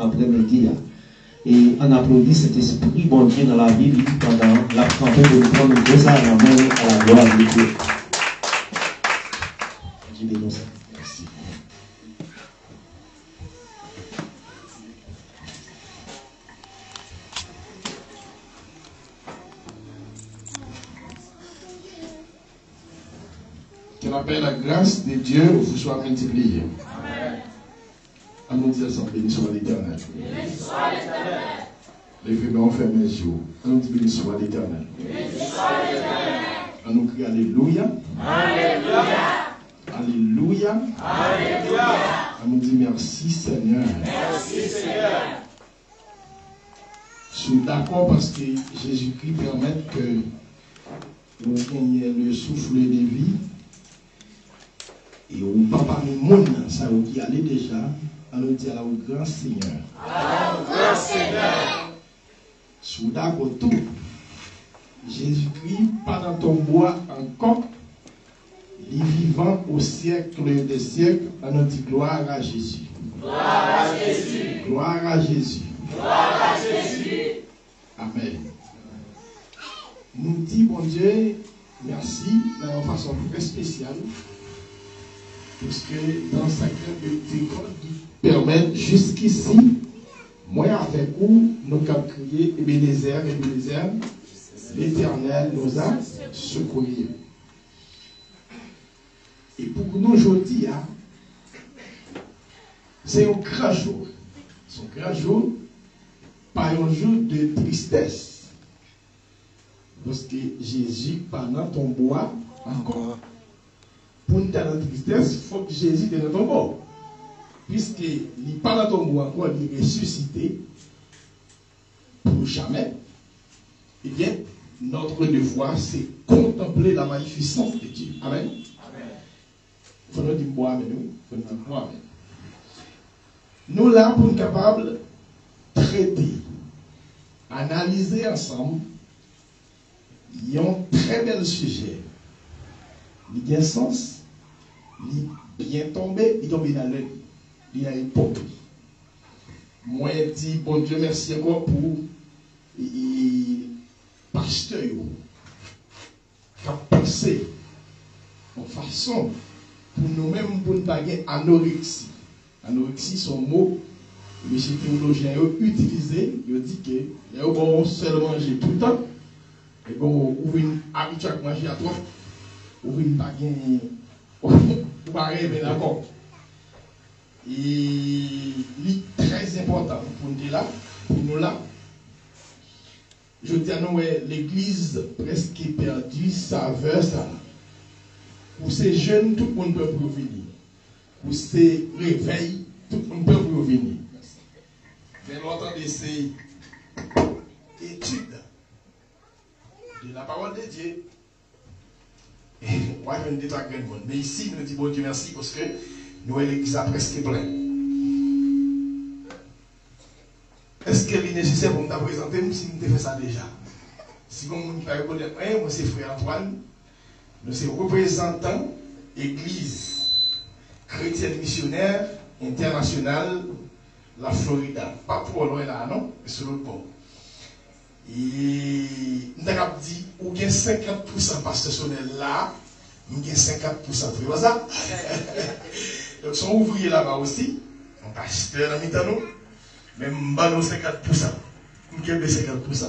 après-midi. Et on applaudit cet esprit bon Dieu dans la Bible pendant la campagne de nous prendre deux à la main à la gloire de Dieu. Dieu bénisse. Merci. Que la paix et la grâce de Dieu vous soient multipliées. Amen. À nous dire ensemble, béni soit l'Éternel. Béni soit l'Éternel. Levez-moi, on ferme les yeux. À nous dire béni soit l'Éternel. Béni soit l'Éternel. À nous crier Alléluia. Alléluia. Alléluia. Alléluia. À nous dire merci Seigneur. Merci Seigneur. Je suis d'accord parce que Jésus-Christ permet que nous gagnions le souffle de vie. Et au papa du monde, ça qui allait déjà, on nous dit à au grand Seigneur. À grand Seigneur. Sous d'accord tout. Jésus-Christ, pas dans ton bois encore, il est vivant au siècle des siècles, on nous dit gloire à Jésus. Gloire à Jésus. Gloire à Jésus. Gloire à Jésus. Amen. Nous dit, bon Dieu, merci, d'une façon très spéciale. Parce que dans sa cœur qui permet jusqu'ici, moi avec vous, nous avons crié Ebenezer, l'Éternel nous a secourus. Et pour nous aujourd'hui, c'est un grand jour. C'est un grand jour, pas un jour de tristesse. Parce que Jésus, pendant ton bois, encore. Pour nous dans la tristesse, il faut que Jésus soit dans ton corps. Puisqu'il n'est pas dans ton corps encore, il est ressuscité pour jamais. Eh bien, notre devoir, c'est contempler la magnificence de Dieu. Amen. Il faut nous dire moi, amen. Il faut nous dire moi, amen. Nous, là, pour être capables de traiter, analyser ensemble, il y a un très bel sujet. Il y a un sens. Il bien tombé, il tombe dans l'œil, il a une pompe. Moi, je dis, bon Dieu, merci encore pour le pasteur qui a pensé en façon pour nous-mêmes, pour ne pas avoir anorexie. Anorexie, son mot, les théologiens ont utilisé, ils ont dit que les gens seulement manger tout le temps, et bon, ou une habitude à manger à toi, ou une baguette. Pour pas rêver d'accord. Et il est très important pour nous là, pour nous là. Je dis à nous, l'église presque perdue, ça veut ça. Pour ces jeunes, tout le monde peut revenir. Pour ces réveils, tout le monde peut revenir. Mais l'entendre de ces études de la parole de Dieu. Moi, je ne dis pas grand monde. Mais ici, nous disons bon Dieu merci parce que nous, l'église a presque plein. Est-ce qu'il est nécessaire pour nous présenter si nous avons fait ça déjà? Si vous ne pouvez pas reconnaître, moi, c'est Frère Antoine. Nous sommes représentants Église chrétienne missionnaire internationale, la Florida. Pas pour loin là, non? Mais sur l'autre bord. Et nous avons dit, ou bien 50% pastorsonnel là, ou bien 50% frère ça. Donc, son ouvrier là-bas aussi, un pasteur dans mi-temps, mais nous 50%. Nous avons 50%.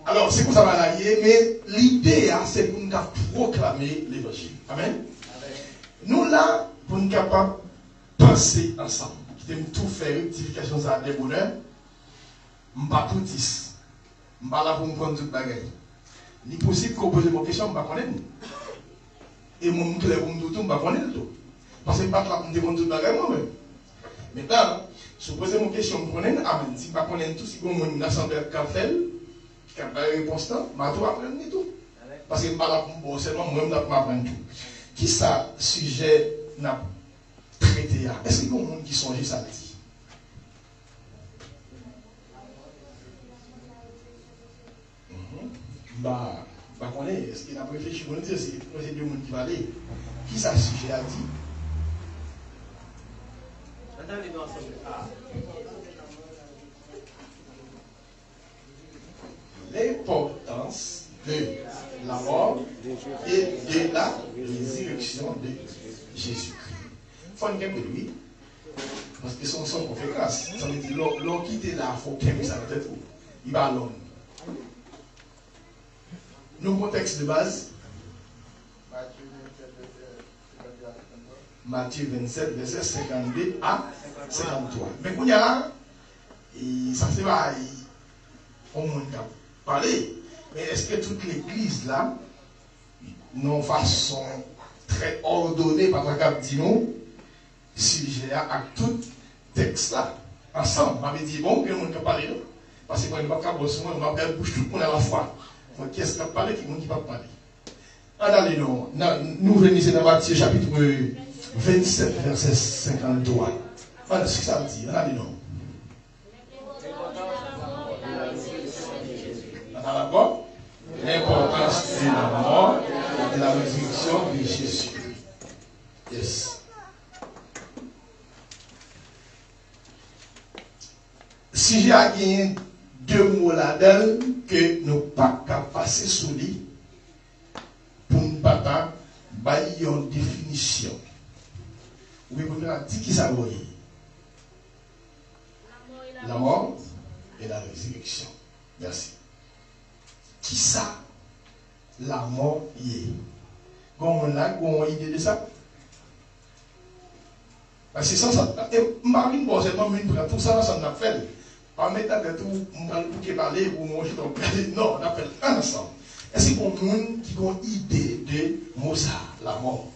Alors, c'est comme ça va là, mais l'idée, c'est pour nous proclamer l'évangile. Amen. Nous là, pour nous capables de penser ensemble, qui t'aime tout faire, rectification, ça a des bonheurs. Je ne suis pas tout 10. Je ne suis pas là pour me prendre tout le bagage. Il est possible qu'on pose une question, je ne sais pas connaître. Et moi, je ne sais pas connaître tout. Parce que je ne suis pas là pour me prendre tout le bagage moi-même. Maintenant, si vous posez une question, je connais, amen. Si je ne sais pas connaître tout, si vous avez une assemblée qui a fait, qui a pas de réponse, je vais apprendre tout. Parce que je ne suis pas là pour me seulement moi-même, je vais apprendre tout. Qui ça, sujet, n'a traité? Est-ce qu'il y a des gens qui songe ça dit? Est-ce qu'il a réfléchi pour nous dire c'est deux gens qui va aller? Qui ça sujet a dit? L'importance de la mort et de la résurrection de Jésus-Christ. Il faut une de lui, parce que son conséquence. Ça veut dire, l'on quitte là, il faut qu'il ça peut être où. Il va à l'homme. Nos contextes de base. Matthieu 27, verset 52 à 53. Mais quand il y a là, ça se va, on monde parler. Mais est-ce que toute l'église là, non façon très ordonnée par la cap dit nous, si j'ai à tout texte là, ensemble, on m'avait dit bon, que le monde peut parler, non? Parce que quand on ne va pas bosser, on va faire bouche tout le monde à la fois. Donc, qu'est-ce qu'on parle, qui ne va pas parler? Allez, non, nous venons dans Matthieu chapitre 27, verset 53. Voilà ce que ça veut dire. Allez, non. D'accord? L'importance de la mort et de la résurrection de Jésus. Yes. Si j'ai gagné deux mots là-dedans que nous pas qu'à passer sous lui pour ne pas bailler une définition. Oui, vous avez dit qui ça veut dire? La mort et la résurrection. Merci. Qui ça? La mort y est. Comment on a une idée de ça? Parce que ça, Marine, bon, c'est pas une tout ça, ça n'a fait. Pas mettre de tout, on va parler ou manger donc non, on appelle un ensemble. Est-ce qu'on a une qui a une idée de Moussa, la mort?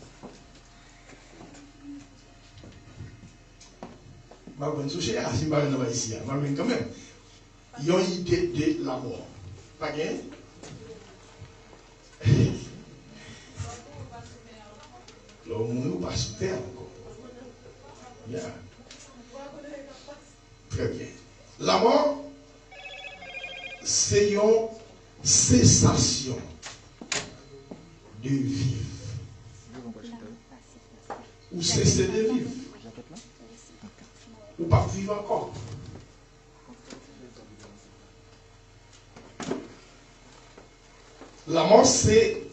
Je vais toucher à Simba ici, mais quand même, ils ont une idée de la mort. Pas bien? Le monde va se faire encore. Bien. Très bien. La mort, c'est une cessation de vivre. Ou cesser de vivre. Ou pas vivre encore. La mort, c'est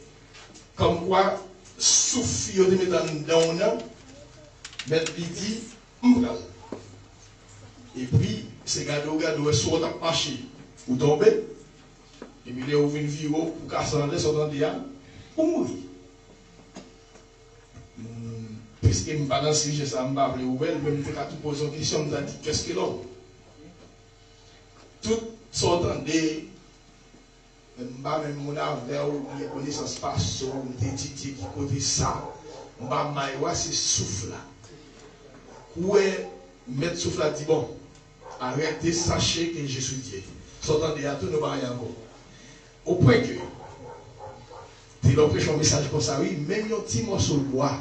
comme quoi souffle de mettre dans un mais il dit, et puis, c'est gado, soit on a marché, ou tomber, et puis il ouvre une vie pour casser en l'air, sortant de là, pour mourir. Puisque je ne sais pas si je sais pas, je vais ouvrir, je vais tout poser une question, je me dis, qu'est-ce que l'homme? Tout sortant de je ne sais pas même mon avenir, mes connaissances pas sur mes étudiants qui côté ça, je ne sais c'est souffle là. Où est mettre souffle là, dit bon, arrêtez, sachez que je suis Dieu. Sortant de là, tout ne va rien encore. Au point que, tu as prêché un message comme ça, oui, même un petit morceau de bois,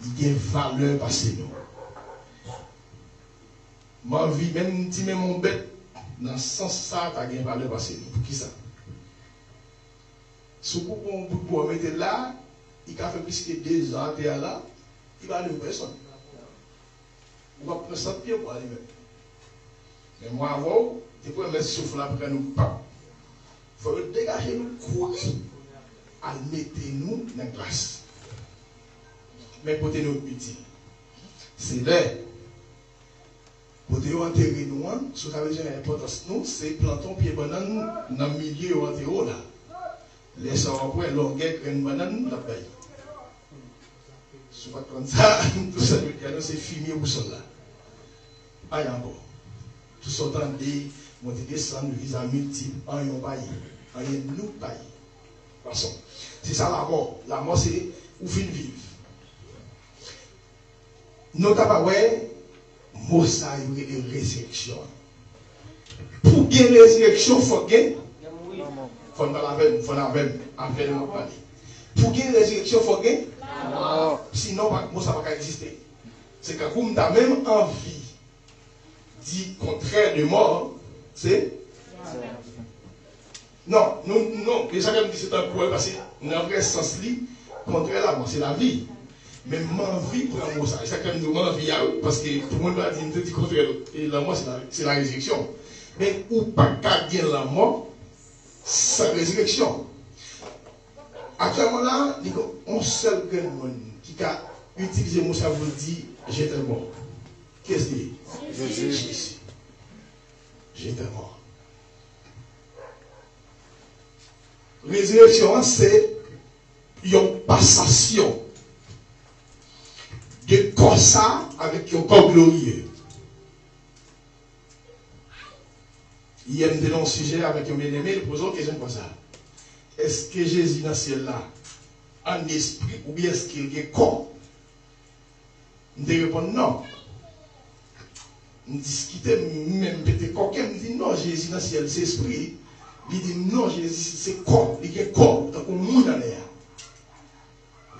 il y a une valeur parce que nous. Ma vie, même si mon bête, dans ce sens, ça, tu as une valeur parce que nous. Pour qui ça? Si vous pouvez mettre là, il a fait plus que 2 ans, tu es là, il va aller où personne. On va prendre 100 pieds pour aller même. Mais moi, avant, tu peux mettre souffle là pour que nous pas. Il faut le dégager, nous courir, à mettre nous dans la glace. Mais pour nous utile. C'est là. Pour nous enterrer nous, ce que veut dire l'importance nous, c'est planter pied banane dans le milieu enterré là. Laissez après l'orgueil une banane la paye. Soit comme ça, tout ça, c'est fini au sol là. Aïe encore. Tout ça dans des monter descendre visa multiple, en yon paye, en yon nous paye. Façon. C'est ça la mort. La mort c'est où fin vivre. Nous t'avons ouais, mot ça il y a une résurrection. Pour qu'il y ait une résurrection, il faut qu'il y ait faut pas la veine, faut la veine, avec le parler. Pour qu'il y ait une résurrection, il faut qu'il y ait sinon, moi, ça ne va pas exister. C'est que comme tu as même envie dit contraire de mort, c'est non, non, les gens qui disent c'est un problème parce que dans le vrai sens, contraire la mort, c'est la vie. même m'envie pour l'amour ça. Et ça, quand nous m'envie, parce que tout le monde va dire du contraire. Et la mort, c'est la résurrection. Mais ou pas qu'à dire la mort, sa résurrection. Actuellement là, on seul monde qui a utilisé mon cerveau dit j'étais mort. Qu'est-ce qu'il dit? Jésus. J'étais mort. Résurrection, c'est une passation de corps ça avec un corps glorieux. Il y a un sujet avec un bien-aimé, il pose une question comme ça. Est-ce que Jésus dans le ciel là, en esprit, ou bien est-ce qu'il y a un corps? Je réponds non. Je discute même peut-être coquin, je dis non, Jésus dans le ciel, c'est esprit. Il dit non, Jésus c'est corps, il y a un corps, donc on mouille dans l'air.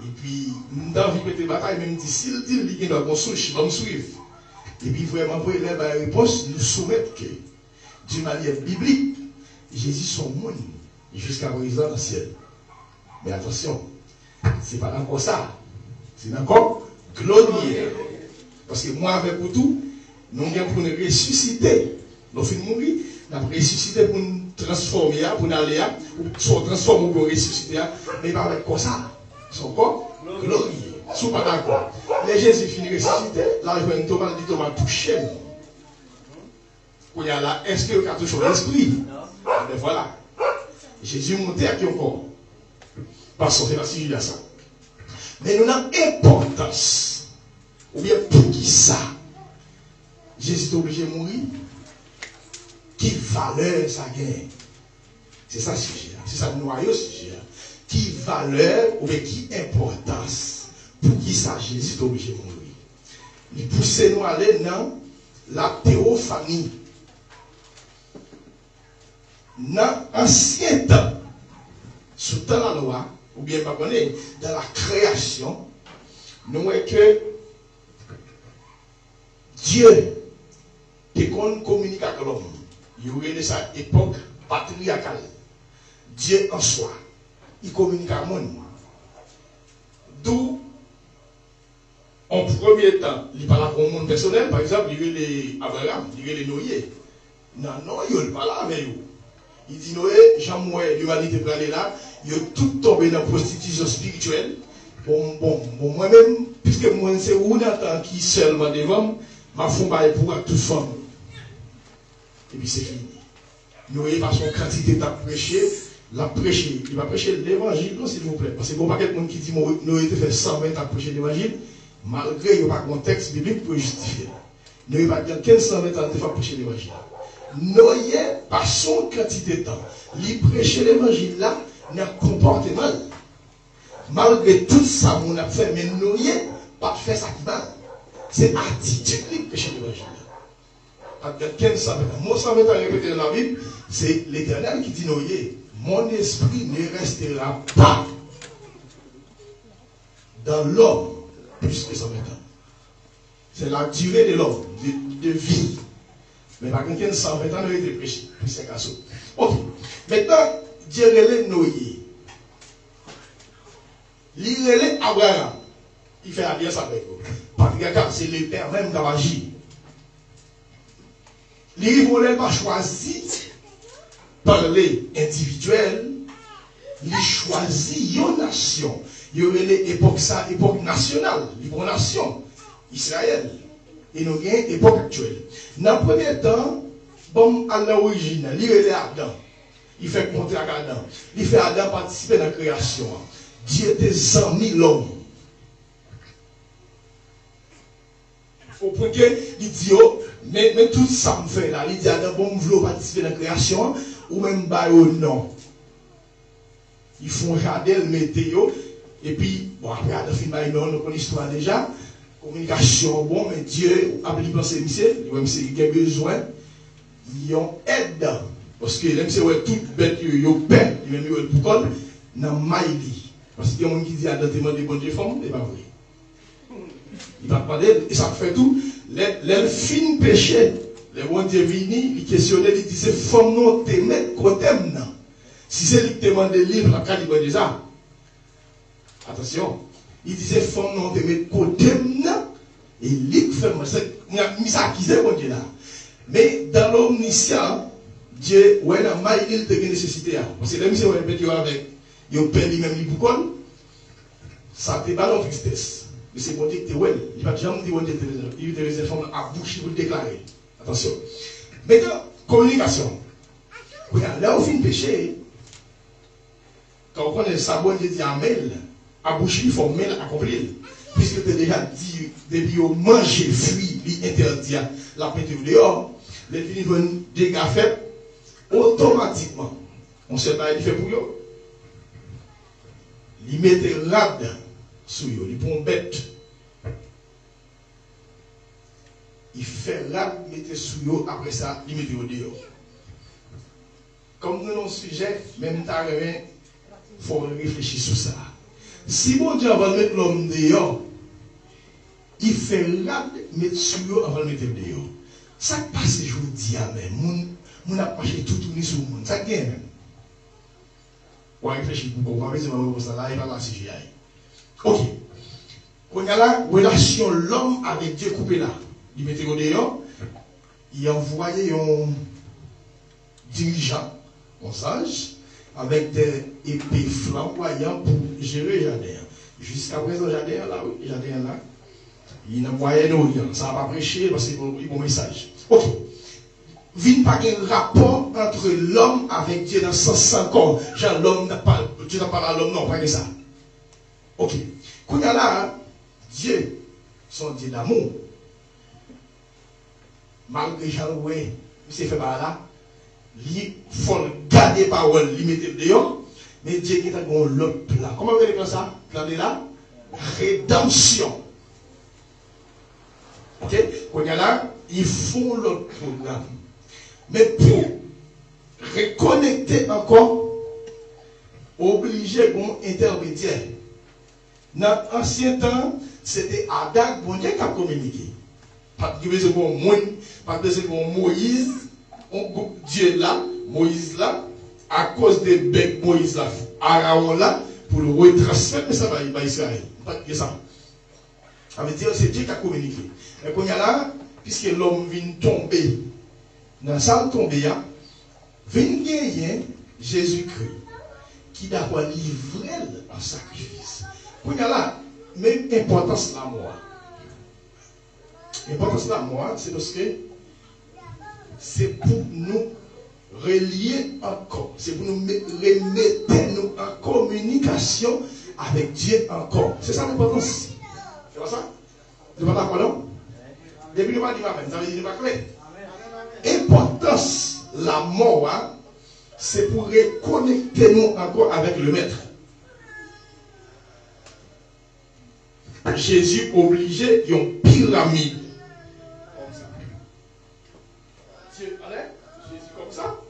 Et puis, dans la vie de bataille, même dit, s'il dit qu'il y a un souche, il va me suivre. Et puis, vraiment, pour élèver la réponse, nous soumettre que, d'une manière biblique, Jésus son monde, jusqu'à présent dans le ciel. Mais attention, ce n'est pas encore ça. C'est encore glorieux. Parce que moi, avec vous tout, nous avons pour nous ressusciter. Nous avons mourir, nous avons ressuscité pour nous transformer, pour nous aller, ou soit transformer pour ressusciter, mais pas avec quoi ça. Son corps glorieux. Si vous pas d'accord. Les Jésus finit ressuscité, là, je vais Thomas, dit Thomas touché. Il y a là, est-ce qu'il y a touché l'esprit? Mais voilà. Jésus monté à qui encore? Passons, c'est la suite de ça. Mais nous avons importance. Ou bien pour qui ça? Jésus est obligé de mourir. Qui valeur ça gagne? C'est ça le sujet. C'est ça le noyau sujet. Qui valeur ou bien qui importance pour qui ça Jésus est obligé de mourir. Il pousse nous à aller dans la théophanie. Dans l'ancien temps, sous temps la loi, ou bien pas dans la création, nous voyons que Dieu qui communique avec l'homme. Il y a eu sa époque patriarcale. Dieu en soi, il communique avec le monde. D'où, en premier temps, il parle avec le monde personnel. Par exemple, il y a eu les Abraham, il y a eu les Noé. Non, il ne parle pas avec eux. Il dit Noé, Jean-Moué, l'humanité peut aller là, il a tout tombé dans la prostitution spirituelle. Bon, moi-même, puisque moi, c'est où Nathan qui seulement devant, ma femme va pour toute femme. Et puis c'est fini. Noé, par son quantité de prêcher, l'a prêché. Il va prêcher l'évangile, s'il vous plaît. Parce que bon, pas quelqu'un qui dit Noé te fait 120 ans prêcher l'évangile, malgré qu'il n'y a pas de contexte biblique pour justifier. Noé va dire 1520 ans de faire prêcher l'évangile. Noé, par son quantité de temps, il prêchait l'évangile là, n'a comporté mal. Malgré tout ça, on a fait, mais Noé, pas fait ça qui mal. C'est attitude qui prêche l'évangile. Après 1520 ans, moi 120 ans répété dans la Bible, c'est l'Éternel qui dit Noé, mon esprit ne restera pas dans l'homme plus que 120 ans. C'est la durée de l'homme, de vie. Mais par contre, 120 ans, il a été prêché. Puis c'est un ok. Maintenant, Dieu relève Noé. Il relève Abraham. Il fait alliance avec vous. Patriarcat, c'est le père même qui a agi. Il ne pas choisi parler individuel. Il choisit une nation. Il y a l'époque ça, époque nationale, libre nation, Israël. Et nous avons l'époque actuelle. Dans le premier temps, bon, à l'origine, il est Adam. Il fait compter à Adam. Il fait Adam participer dans la création. Dieu était 100 000 hommes. Au point qu'il dit, oh, mais tout ça me fait là. Il dit, Adam, bon, je veux participer dans la création, ou même, bah, oh, non. Ils font jardin, le météo, et puis, bon, après, Adam, il va non, on connaît l'histoire déjà. Communication, bon, mais Dieu a appelé penser, monsieur, il a besoin, ils ont aide. Parce que même si vous toute bête, ils ont paix, ils ont mis pour col, dans Maïli. Parce qu'il y a des gens qui disent, Adam, demande des bonnes femmes, c'est pas vrai. Il va parler, et ça fait tout. Les fins péchés, les bons Dieu vini, ils questionnaient, ils disaient, femme non, t'aimer, qu'on t'aime, non. Si c'est lui qui demande des livres, la calibre déjà. Attention. Il disait, femme, non, te met côté, et il fait, il s'est accusé, mon Dieu, là. Mais dans l'omniscient, Dieu, ouais, la maille, il te nécessité. Parce que là, monsieur, on répète avec, il perd lui-même, il boucole, ça te bat dans tristesse. Mais c'est bon Dieu que tu es ouais. Il va jamais dire, il te les informe à bouche pour le déclarer. Attention. Maintenant, communication. Là, au fin de péché, quand on connaît ça, bon Dieu dit à mail, à bouche, il faut mail accomplir. Puisque tu as déjà dit, depuis au manger, fuir, l'interdit, la peinture dehors, les vignes dégâts faits, automatiquement, on sait pas, il fait pour eux. Il mettait rade sur eux, il prend bête. Il fait rade, il mettait sur eux, après ça, il mettait au dehors. Comme nous avons un sujet, même t'as il faut réfléchir sur ça. Si bon Dieu va mettre l'homme dehors, il fait rade, mettre sur eux avant de mettre dehors. Ça passe, je vous dis, même. Mon a marché tout tourné sur le monde. Ça gagne même. On va réfléchir pour comparer ça là, il va la CGI. Ok. Quand il y a la relation l'homme avec Dieu coupé là, il mettait au dehors, il envoyait un dirigeant, un sage, avec des épées flamboyantes pour gérer le jardin. Jusqu'à présent, le jardin là, il n'envoyait rien. Ça n'a pas prêché parce qu'il y a un bon message. Ok. Vine pas un rapport entre l'homme avec Dieu dans ce sens encore. Genre l'homme n'a pas, Dieu n'a pas à l'homme, non, pas que ça. Ok. Quand il y a là, Dieu, son Dieu d'amour, malgré Jean ouais, il s'est fait par là, il faut garder parole, il mettait dehors, mais Dieu qui est dans l'autre plan. Comment vous allez faire ça? Plan de là? Rédemption. Ok? Quand il y a là, ils font l'autre programme. Mais pour reconnecter encore, obligé bon intermédiaire. Dans l'ancien temps, c'était Adam, bon Dieu, qui a communiqué. Pas de besoin pour moi, pas de besoin pour Moïse, Dieu là, Moïse là, à cause des becs Moïse là, Aaron là, pour le retransmettre, mais ça va Israël. Pas de ça. Ça veut dire que c'est Dieu qui a communiqué. Mais quand il y a là, puisque l'homme vient tomber, dans ça tombé, vient gagner Jésus-Christ, qui d'abord livré en sacrifice. Quand il y a là, même importance la mort. L'importance de la mort, c'est parce que c'est pour nous relier encore. C'est pour nous remettre nous en communication avec Dieu encore. C'est ça l'importance. C'est pas ça? Vous n'êtes pas d'accord, non? Depuis le matin, ça veut dire pas clair. Importance, la mort, hein, c'est pour reconnecter nous encore avec le Maître. Jésus obligé d'une pyramide. Comme ça. Dieu, allez, Jésus comme ça.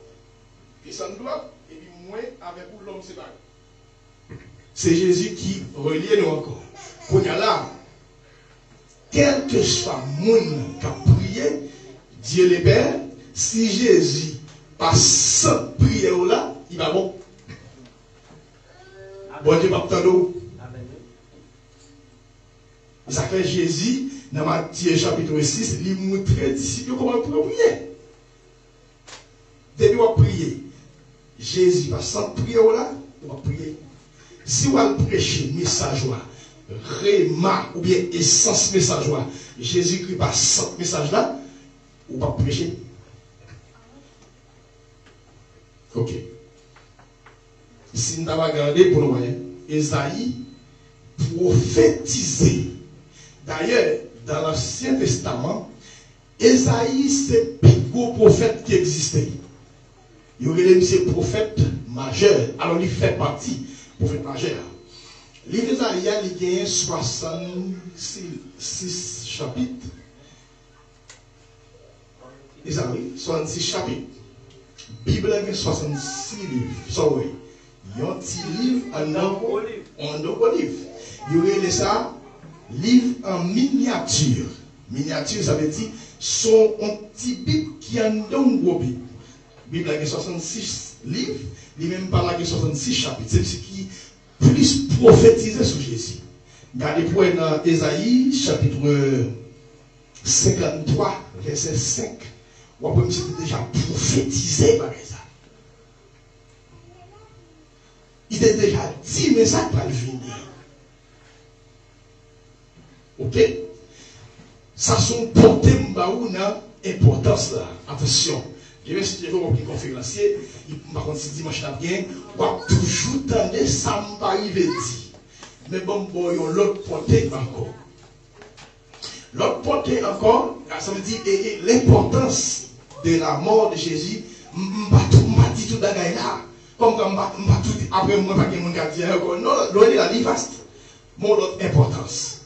Et ça nous doit, et puis moi, avec vous, l'homme séparé. C'est Jésus qui relie nous encore. Quand il y a là, quel que soit le monde qui a prié, Dieu le Père, si Jésus passe sans prière là, il va bon. Bon Dieu, pas d'eau. Ça fait Jésus, dans Matthieu chapitre 6, il montre aux disciples comment prier. Depuis qu'on prier, Jésus va sans prière là, il va prier. Si on va prêcher message là, réma ou bien essence message là, Jésus-Christ passe sans message là, ou pas prêcher. Ok. Si nous avons regardé pour nous voir, Esaïe prophétisé. D'ailleurs, dans l'Ancien Testament, Esaïe, c'est le plus gros prophète qui existait. Il y aurait même ces prophètes majeurs. Alors, il fait partie prophète majeur. Livre d'Esaïe, il y a 66 chapitres. Esaïe, 66 chapitres. Bible, il y a 66 livres. Sorry. Il y a un petit livre, un autre livre. Il y aurait ça. Livre en miniature. Miniature, ça veut dire son petit Bible qui a un gros Bible. Bible a 66 livres, il même pas là 66 chapitres. C'est ce qui plus prophétisé sur Jésus. Regardez pour dans Ésaïe, chapitre 53, verset 5. On peut déjà prophétiser par ça. Il est déjà dit, mais ça va venir. Ok? Ça sont portés dans l'importance là. Attention. Je vais citer un conférencier. Par contre, si dimanche là bien, on va toujours tendre ça ne va pas arriver dit. Mais bon, l'autre porté encore. L'autre porté encore, ça veut dire l'importance de la mort de Jésus. Je ne vais pas dire tout là. Comme je ne vais pas tout dire après moi, pas que mon gars dit encore. Non, l'autre est la vie vaste. Mon autre importance.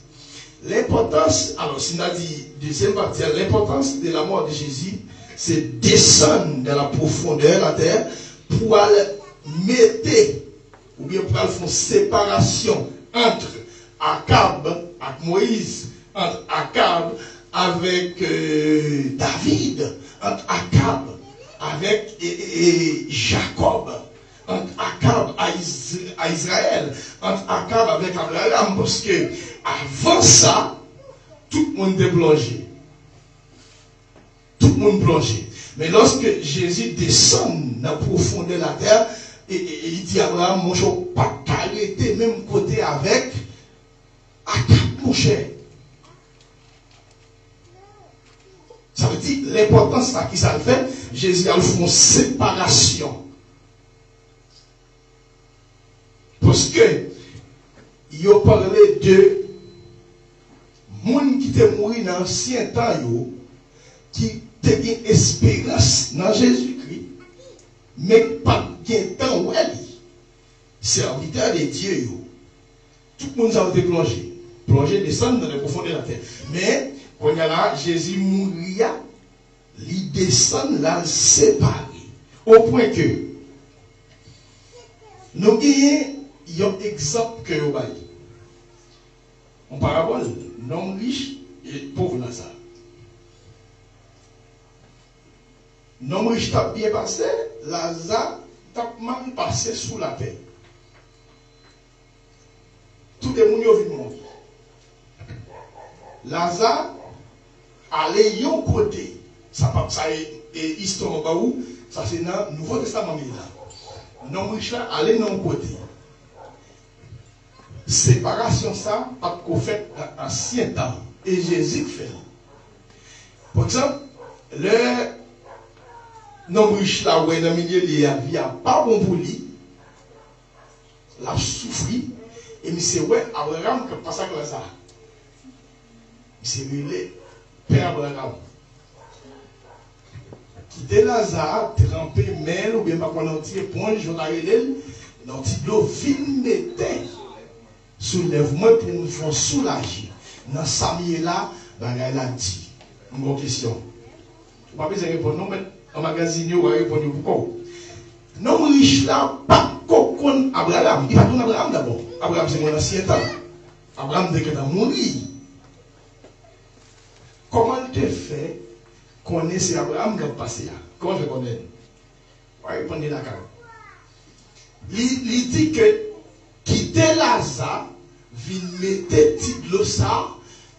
L'importance, alors, si on a dit, deuxième partie, l'importance de la mort de Jésus, c'est descendre dans la profondeur de la terre pour aller mettre, ou bien pour aller faire une séparation entre Akab et Moïse, entre Akab avec David, entre Akab avec Jacob, entre Akab à Israël, entre Akab avec Abraham, parce que avant ça, tout le monde est plongé. Tout le monde plongé. Mais lorsque Jésus descend dans la profondeur de la terre, et il dit à Abraham, mon cher, pas arrêter même côté avec Akab, mon cher. Ça veut dire l'importance à qui ça le fait. Jésus a fait une séparation. Parce que il a parlé de monde qui était mort dans l'ancien temps, qui a une espérance dans Jésus-Christ, mais pas de temps où elle est. Serviteur de Dieu. Tout le monde a été plongé, descendre dans les profondeurs de la terre. Mais, quand il y a là, Jésus mourir, il descend là, séparé. Au point que, nous avons un exemple que vous voyez. En parabole, l'homme riche et pauvre Lazare. L'homme riche t'a bien passé, Lazare t'a mal passé sous la terre. Tout le monde vient mourir. Lazare allait yon côté. Ça est histoire en où, ça c'est dans le Nouveau Testament. L'homme riche là allait dans le côté. Séparation ça, pas qu'on fait dans l'ancien temps. Et Jésus fait. Par exemple, le non riche là, où est dans le milieu de la vie, pas bon pour lui, l'a souffri, et monsieur, ouais, Abraham, qui passe à ça. C'est lui, Père Abraham. Qui était Lazare, trempé, mêle, ou bien pas qu'on entier, éponge, on a eu dans de l'eau, vine mettait. Soulève-moi pour nous faire soulager. Dans ce là, il a dit. Une bonne question. Vous ne pouvez pas répondre, non, mais en magazine, vous allez répondre pourquoi. Non, riche là, pas qu'on Abraham. Il va tourner Abraham d'abord. Abraham, c'est mon ancien temps. Abraham, dès qu'il a mouru. Comment tu fais connaître Abraham qui a passé là? Comment je connais? Vous allez répondre la carte. Il dit que quitter Lazare, vient mettre petit de l'eau ça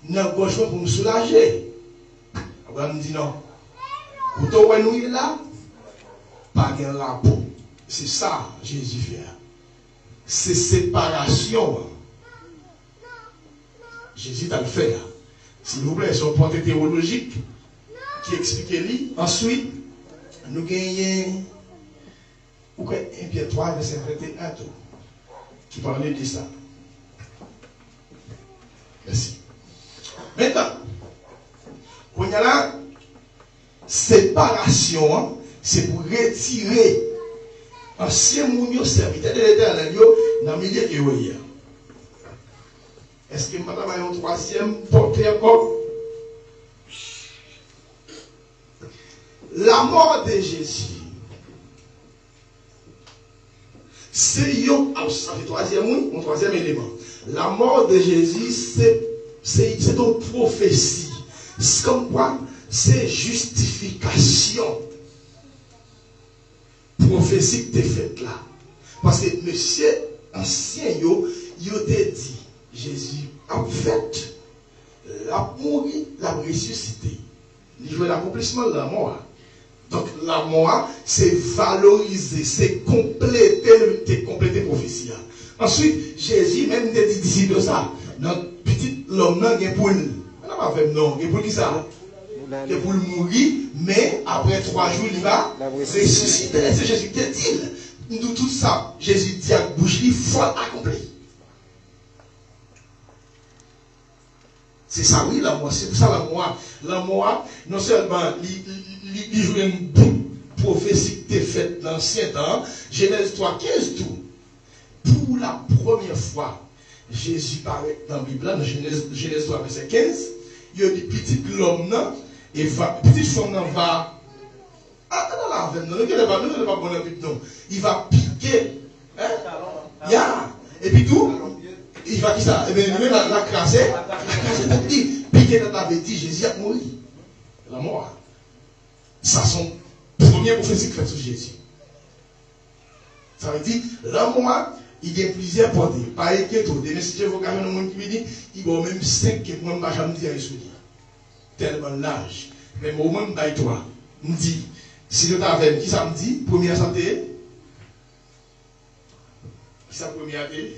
dans la gauche pour me soulager. Abraham dit non. Quand on est là, pas de rapport. C'est ça Jésus fait. C'est séparation. Jésus t'a le fait. S'il vous plaît, c'est un point théologique qui explique lui. Ensuite, nous gagnons 1 Pierre 3, verset 21 qui parlait de ça. Merci. Maintenant, on y a la séparation, c'est pour retirer ancien mounio serviteur de l'Éternel dans le milieu de l'Éoïa. Est-ce que madame a un troisième portrait encore? La mort de Jésus. C'est un troisième élément. La mort de Jésus, c'est une prophétie. C'est comme quoi? C'est justification. Prophétie que tu es faite là. Parce que monsieur ancien, il t'a dit, Jésus a fait, l'a mouru, l'a ressuscité. Il jouait l'accomplissement de la mort. Donc la mort, c'est valoriser, c'est compléter prophétie. Ensuite, Jésus même dit disciples ça. Notre petit l'homme n'a pas pour non, il pour qui ça? Il pour mourir, mais après 3 jours, il va ressusciter. C'est Jésus qui dit. Nous tout ça, Jésus dit à bouche, il faut accomplir. C'est ça, oui, la mort. C'est pour ça la mort. La mort, non seulement, il joue une bonne prophétie qui était faite dans l'ancien temps, Genèse 3,15 tout. Pour la première fois, Jésus paraît dans la Bible, dans Genèse 3, verset 15, il y a des petits l'homme, et petite femme va. Il va piquer. Et puis tout. Il va qui ça? Et bien, il va la crasser. Piquer dans la bêtise, Jésus a mouru. La mort. Ça, son premier prophétie qui fait sur Jésus. Ça veut dire, la mort, il y a plusieurs portées. Pas inquiétant. Des messages vocaux, le monde qui me dit, il va même 5 que moi, je ne vais jamais dire à souvenir. Tellement l'âge. Mais moi, même, toi, me dit, si je t'avais, qui ça me dit? Première santé. Qui ça, première santé?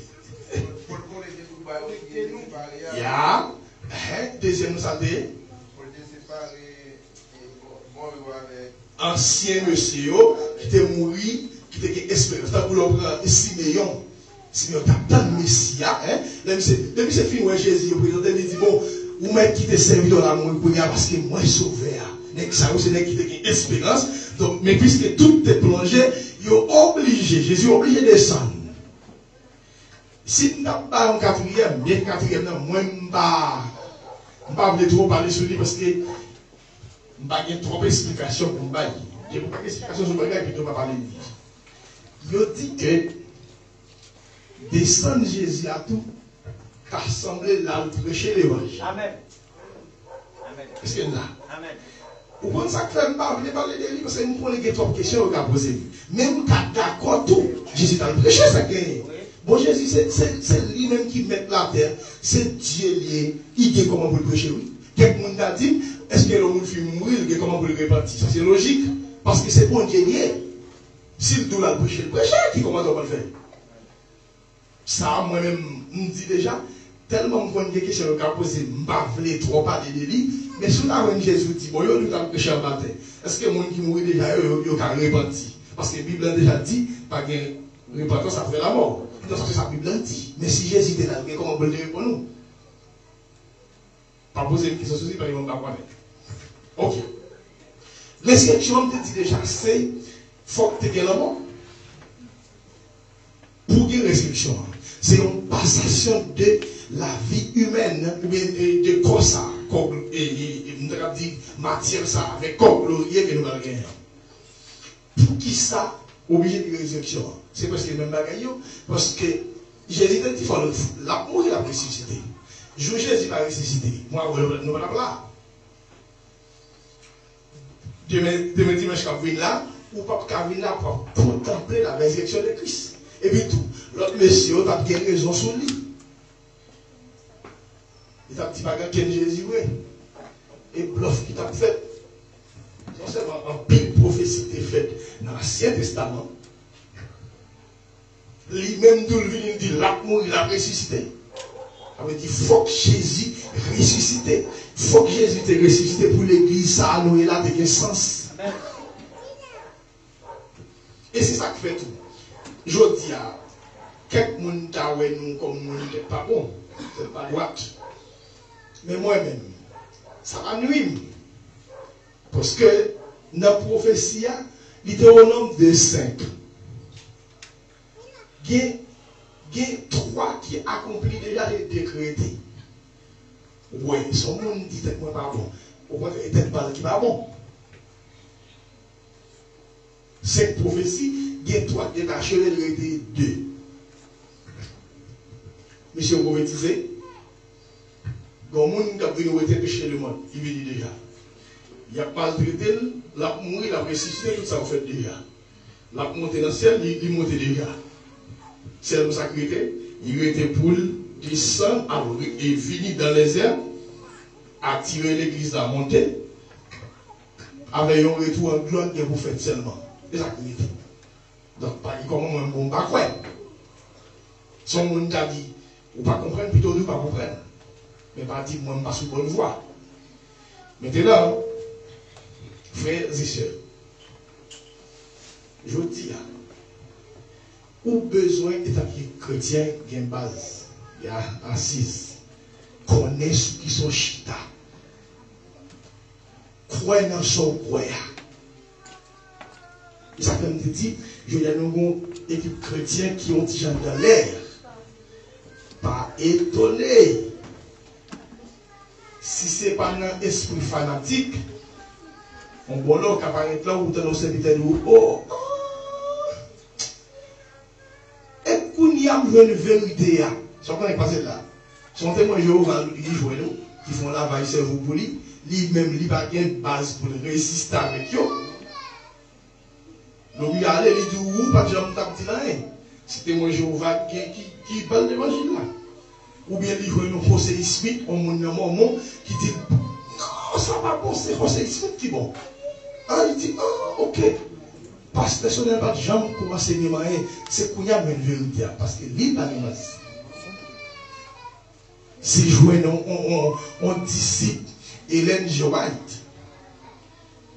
Ya. Deuxième santé. Ancien monsieur qui était mort, qui était espérance. T'as voulu prendre Siméon. Siméon, t'as tant de Messia. Depuis c'est fini, Jésus, il présente, il dit, bon, ou même qui te servi dans l'amour, parce que moi, je suis sauvé. Ça, c'est qui te espérance. Donc, mais puisque tout est plongé, il est obligé, Jésus est obligé de descendre. Si nous n'avons pas un quatrième, bien quatrième, moi, je ne vais pas trop parler sur lui parce que je n'ai pas trop d'explications pour me dire. Je n'ai pas d'explications sur le bagage et puis je ne vais pas parler de lui. Il dit que descendre Jésus à tout, rassembler là, prêcher l'évangile. Amen. Est-ce que là? Amen. Ou quand ça fait pas venir parler de lui parce que nous prenons des trois questions à poser. Même quand d'accord tout, Jésus t'a prêché ça gagne. Bon Jésus c'est lui-même qui met la terre, c'est Dieu lié, il dit comment vous le prêcher oui. Quelqu'un a dit est-ce que l'homme fait mourir, il dit comment vous le répartir. Ça c'est logique parce que c'est bon Dieu lié. S'il doit le prêcher qui comment on va le faire. Ça moi-même me dit déjà tellement qu'on des questions à poser, m'pas vle trop parler de lui. Mais si on a Jésus dit, bon, nous avons péché en matin, est-ce que les gens qui mourent déjà, ils ont repenti? Parce que la Bible a déjà dit, pas de repentance après la mort. Donc, c'est ça que la Bible dit. Mais si Jésus était là, comment on peut le dire pour nous? Pas poser une question sur lui, parce qu'ils ne vont pas connaître. Ok. L'inscription te dit déjà, c'est, il faut que tu aies la mort. Pour une restriction, c'est une passation de la vie humaine, ou bien de corps ça, et nous avons dit matière ça, avec corps glorieux que nous avons gagné. Pour qui ça, obligé de résurrection? C'est parce que le même bagaille, parce que Jésus a dit, la mort il a ressuscité. Je Jésus va ressusciter. Moi, nous ne sommes pas là. Demain dimanche, quand vous venez là, ou pas quand vous venez là pour contempler la résurrection de Christ. Et puis tout, l'autre monsieur a bien raison sur lui. Il t'a dit, pas qu'un Jésus, oui. Et bluff qui t'a fait. Non seulement en pile prophétie est faite dans l'Ancien Testament, lui-même d'où il dit, l'amour, il a ressuscité. Ça veut dire, il faut que Jésus ressuscite. Il faut que Jésus te ressuscité pour l'église, ça a noué là, de sens. Et c'est ça qui fait tout. Je dis à quelques gens qui nous comme nous n'est pas bon, c'est pas droite. Mais moi-même, ça va nuire. Parce que dans la prophétie, il était au nombre de 5. Il y a 3 qui accomplissent déjà les décrétés. Oui, son monde dit que c'est pas bon. Au contraire, il n'est pas bon. 5 prophéties, il y a 3 détachés, il était 2. Monsieur prophétisé, quand le monde qui a venu chez le monde, il veut dire déjà. Il a maltraité, il a mouru, il a ressuscité, tout ça vous fait déjà. Il a monté dans le ciel, il monte déjà. C'est le sacré, il était pour descend et finit dans les airs, attirer l'église à monter, avec un retour en gloire que vous faites seulement. C'est ça qui est. Donc, pas comment un bon pas quoi. Son monde a dit, ou pas comprendre, plutôt nous pas comprendre. Mais pas dire, moi, je ne suis pas sur bonne voie. Maintenant, frères et sœurs, je dis, ou besoin d'établir chrétien, il y a une base, il y a assise, connaît ceux qui sont chita, croyez dans son croyant. Et ça comme dit, je y a une équipe chrétienne qui ont déjà dans l'air. Pas étonné. Si ce n'est pas un esprit fanatique, on va là, qui apparaît là, où dans nos serviteurs, oh, et qu'on y a une vérité, ça qu'on est passé là. Son témoin Jéhovah, qui font la vaille cerveau pour lui, lui-même, il n'a pas de base pour résister avec eux. Donc, il allait, il dit, où, pas de gens qui là, c'est témoin Jéhovah qui parle de l'évangile là. Ou bien il joue un José Smith, un moment qui dit, non, ça va bon, c'est José Smith qui est bon. Ah, il dit, ah, ok. Parce que ce n'est pas de gens qui commencent à démarrer, c'est qu'on y a une vérité, parce que l'île n'a pas c'est joué un disciple, Hélène G. White,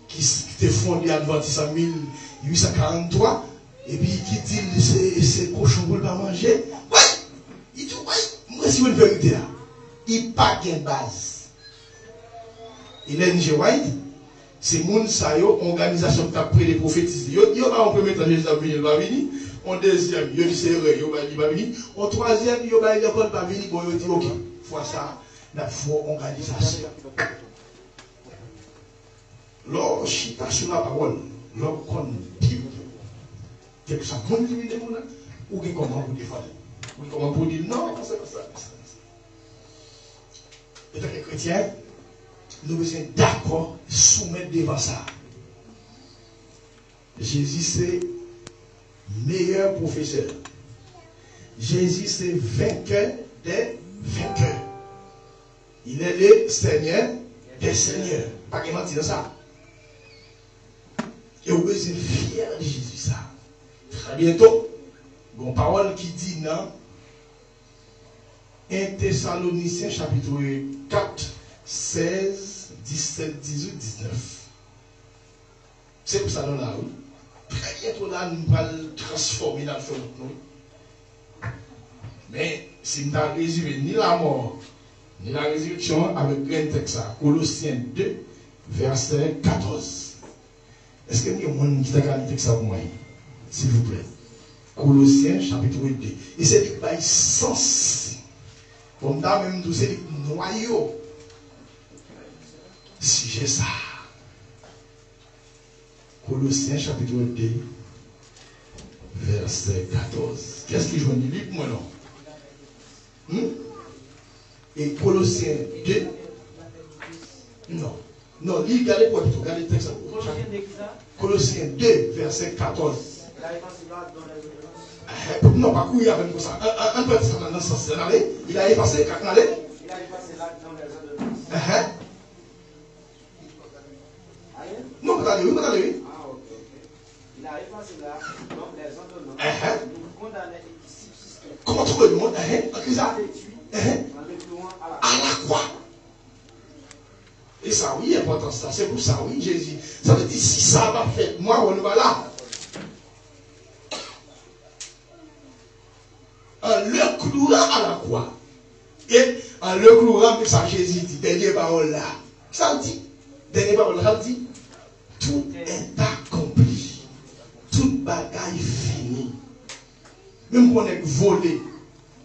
qui était fondé à Adventiste en 1843, et puis qui dit, c'est cochon pour ne pas manger. Ouais, il dit, ouais. C'est une vérité là. Il n'y a pas de base. Hélène G. White, c'est moun sa yo, organisation qui a pris les prophétises. Yo va en premier temps, Jésus va venir. En deuxième, yo dit c'est vrai, yo va venir. En troisième, yo va l'école va venir. Bon, yo dit ok, fois ça, la foi organisation. Lors chita sur la parole, lors qu'on dit, quelque chose de bon qui vient ou qui comment vous défendre. Comment pour dire non, c'est pas ça. Et tant que chrétiens, nous sommes d'accord, soumettre devant ça. Jésus, c'est meilleur professeur. Jésus, c'est vainqueur des vainqueurs. Il est le Seigneur des seigneurs. Pas qu'il mentir ça. Et vous êtes fiers de Jésus, ça. Très bientôt, une parole qui dit non. 1 Thessaloniciens chapitre 4, 16, 17, 18, 19. C'est pour ça nous là, oui. Très bientôt là, nous allons transformer dans le feu de nous. Mais si nous avons résumé ni la mort, ni la résurrection avec un texte, Colossiens 2, verset 14. Est-ce que nous avons qui t'a le texte pour moi? S'il vous plaît. Colossiens chapitre 2. Et c'est du bail sens. Comme ça, même tous ces noyaux. Si j'ai ça. Colossiens chapitre 2, verset 14. Qu'est-ce qu'il joue du livre, moi non? Et Colossiens 2. Non. Non, regardez quoi plutôt. Regardez le texte. Colossiens 2, verset 14. Non, pas courir avec ça. Un peu ça dans ce sens. Il a effacé quand on allait. Il a effacé là dans les ordonnances. Non, pas d'aller, pas d'aller. Ah, ok. Il a effacé là dans les ordonnances. Nous condamnons ici. Contre le monde. C'est ça. À la croix. Et ça, oui, important ça. C'est pour ça, oui, Jésus. Ça veut dire si ça va faire, moi, on va là. En le clouant à la croix. Et en le clouant, ça Jésus dit, dernière parole là. Ça dit, dernière parole là, dit, tout est accompli. Toute bagaille finie. Même qu'on est volé,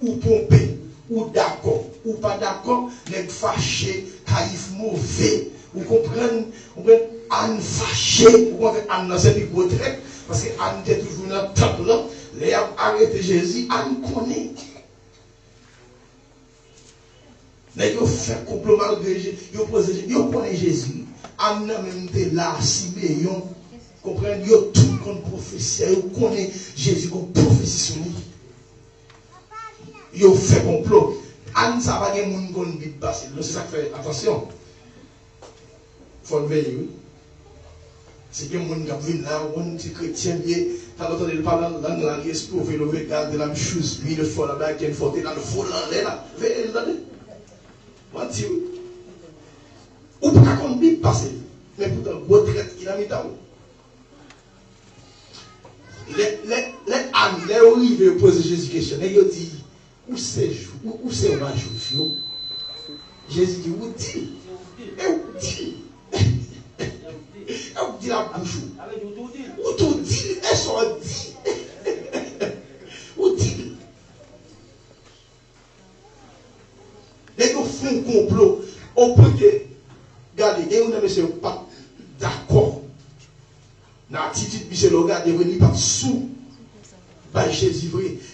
ou pompé, ou d'accord, ou pas d'accord, n'est fâché, caïf mauvais. Vous comprenez, Anne fâché, vous comprenez, Anne dans cette retraite, parce que Anne était toujours dans le temple là. Les a arrêté Jésus, Anne connaît. Mais ils fait complot malgré Jésus, ils connaissent Jésus. Anne même était là, Siméon, comprenez, ils ont tout comme prophétie, ils connaissent Jésus comme prophétie sur lui. Ils ont fait complot. Anne, ça va gagner mon gon vite passer. C'est ça que fait. Attention. Faut le veiller, oui. C'est que mon gars vient là, on dit chrétien, t'as entendu le parler dans la liesse pour faire le végal de la même chose, lui le fond là-bas, qui est une faute dans le fond là, veillez, attendez. On dit, ou pas qu'on vite passer, mais pourtant, retraite, il a mis dans. Les amis, les arrivés poser Jésus question, et ils disent, où c'est ma juif? Jésus dit, où dit? Et où dit? Et où dit la bouche? Où tout dit? Elles sont dit. Où dit? Les gens font un complot. On peut que, regardez, et on ne sont pas d'accord. Dans l'attitude, monsieur le gars, il n'est pas sous. Jésus,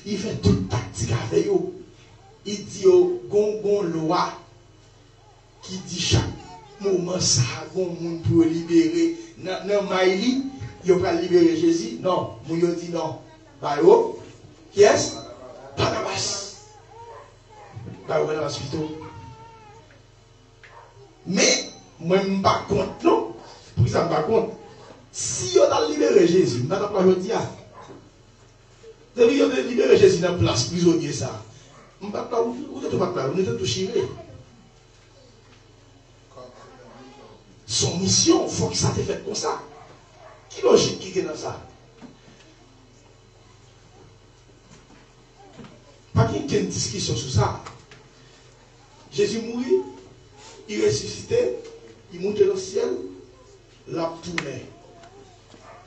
il fait toute tactique avec eux. Il dit au gon loi qui dit chaque moment ça, gon monde pour libérer. Non, Maïli, il va libérer Jésus. Non, il dit non. Bayo, qui est-ce? Barnabas. Bayo, Barnabas plutôt. Mais, moi, je ne me bats contre, non. Pour ça, je ne me bats contre. Si on a libéré Jésus, je ne vais pas le dire. Depuis qu'on a libéré Jésus dans la place prisonnier, ça. On ne va pas on est tout chiré. Son mission, il faut que ça te fait comme ça. Qui logique qui est dans ça? Pas qu'il y ait une discussion sur ça. Jésus mourit, il ressuscitait, il montait dans le ciel, l'a tourné.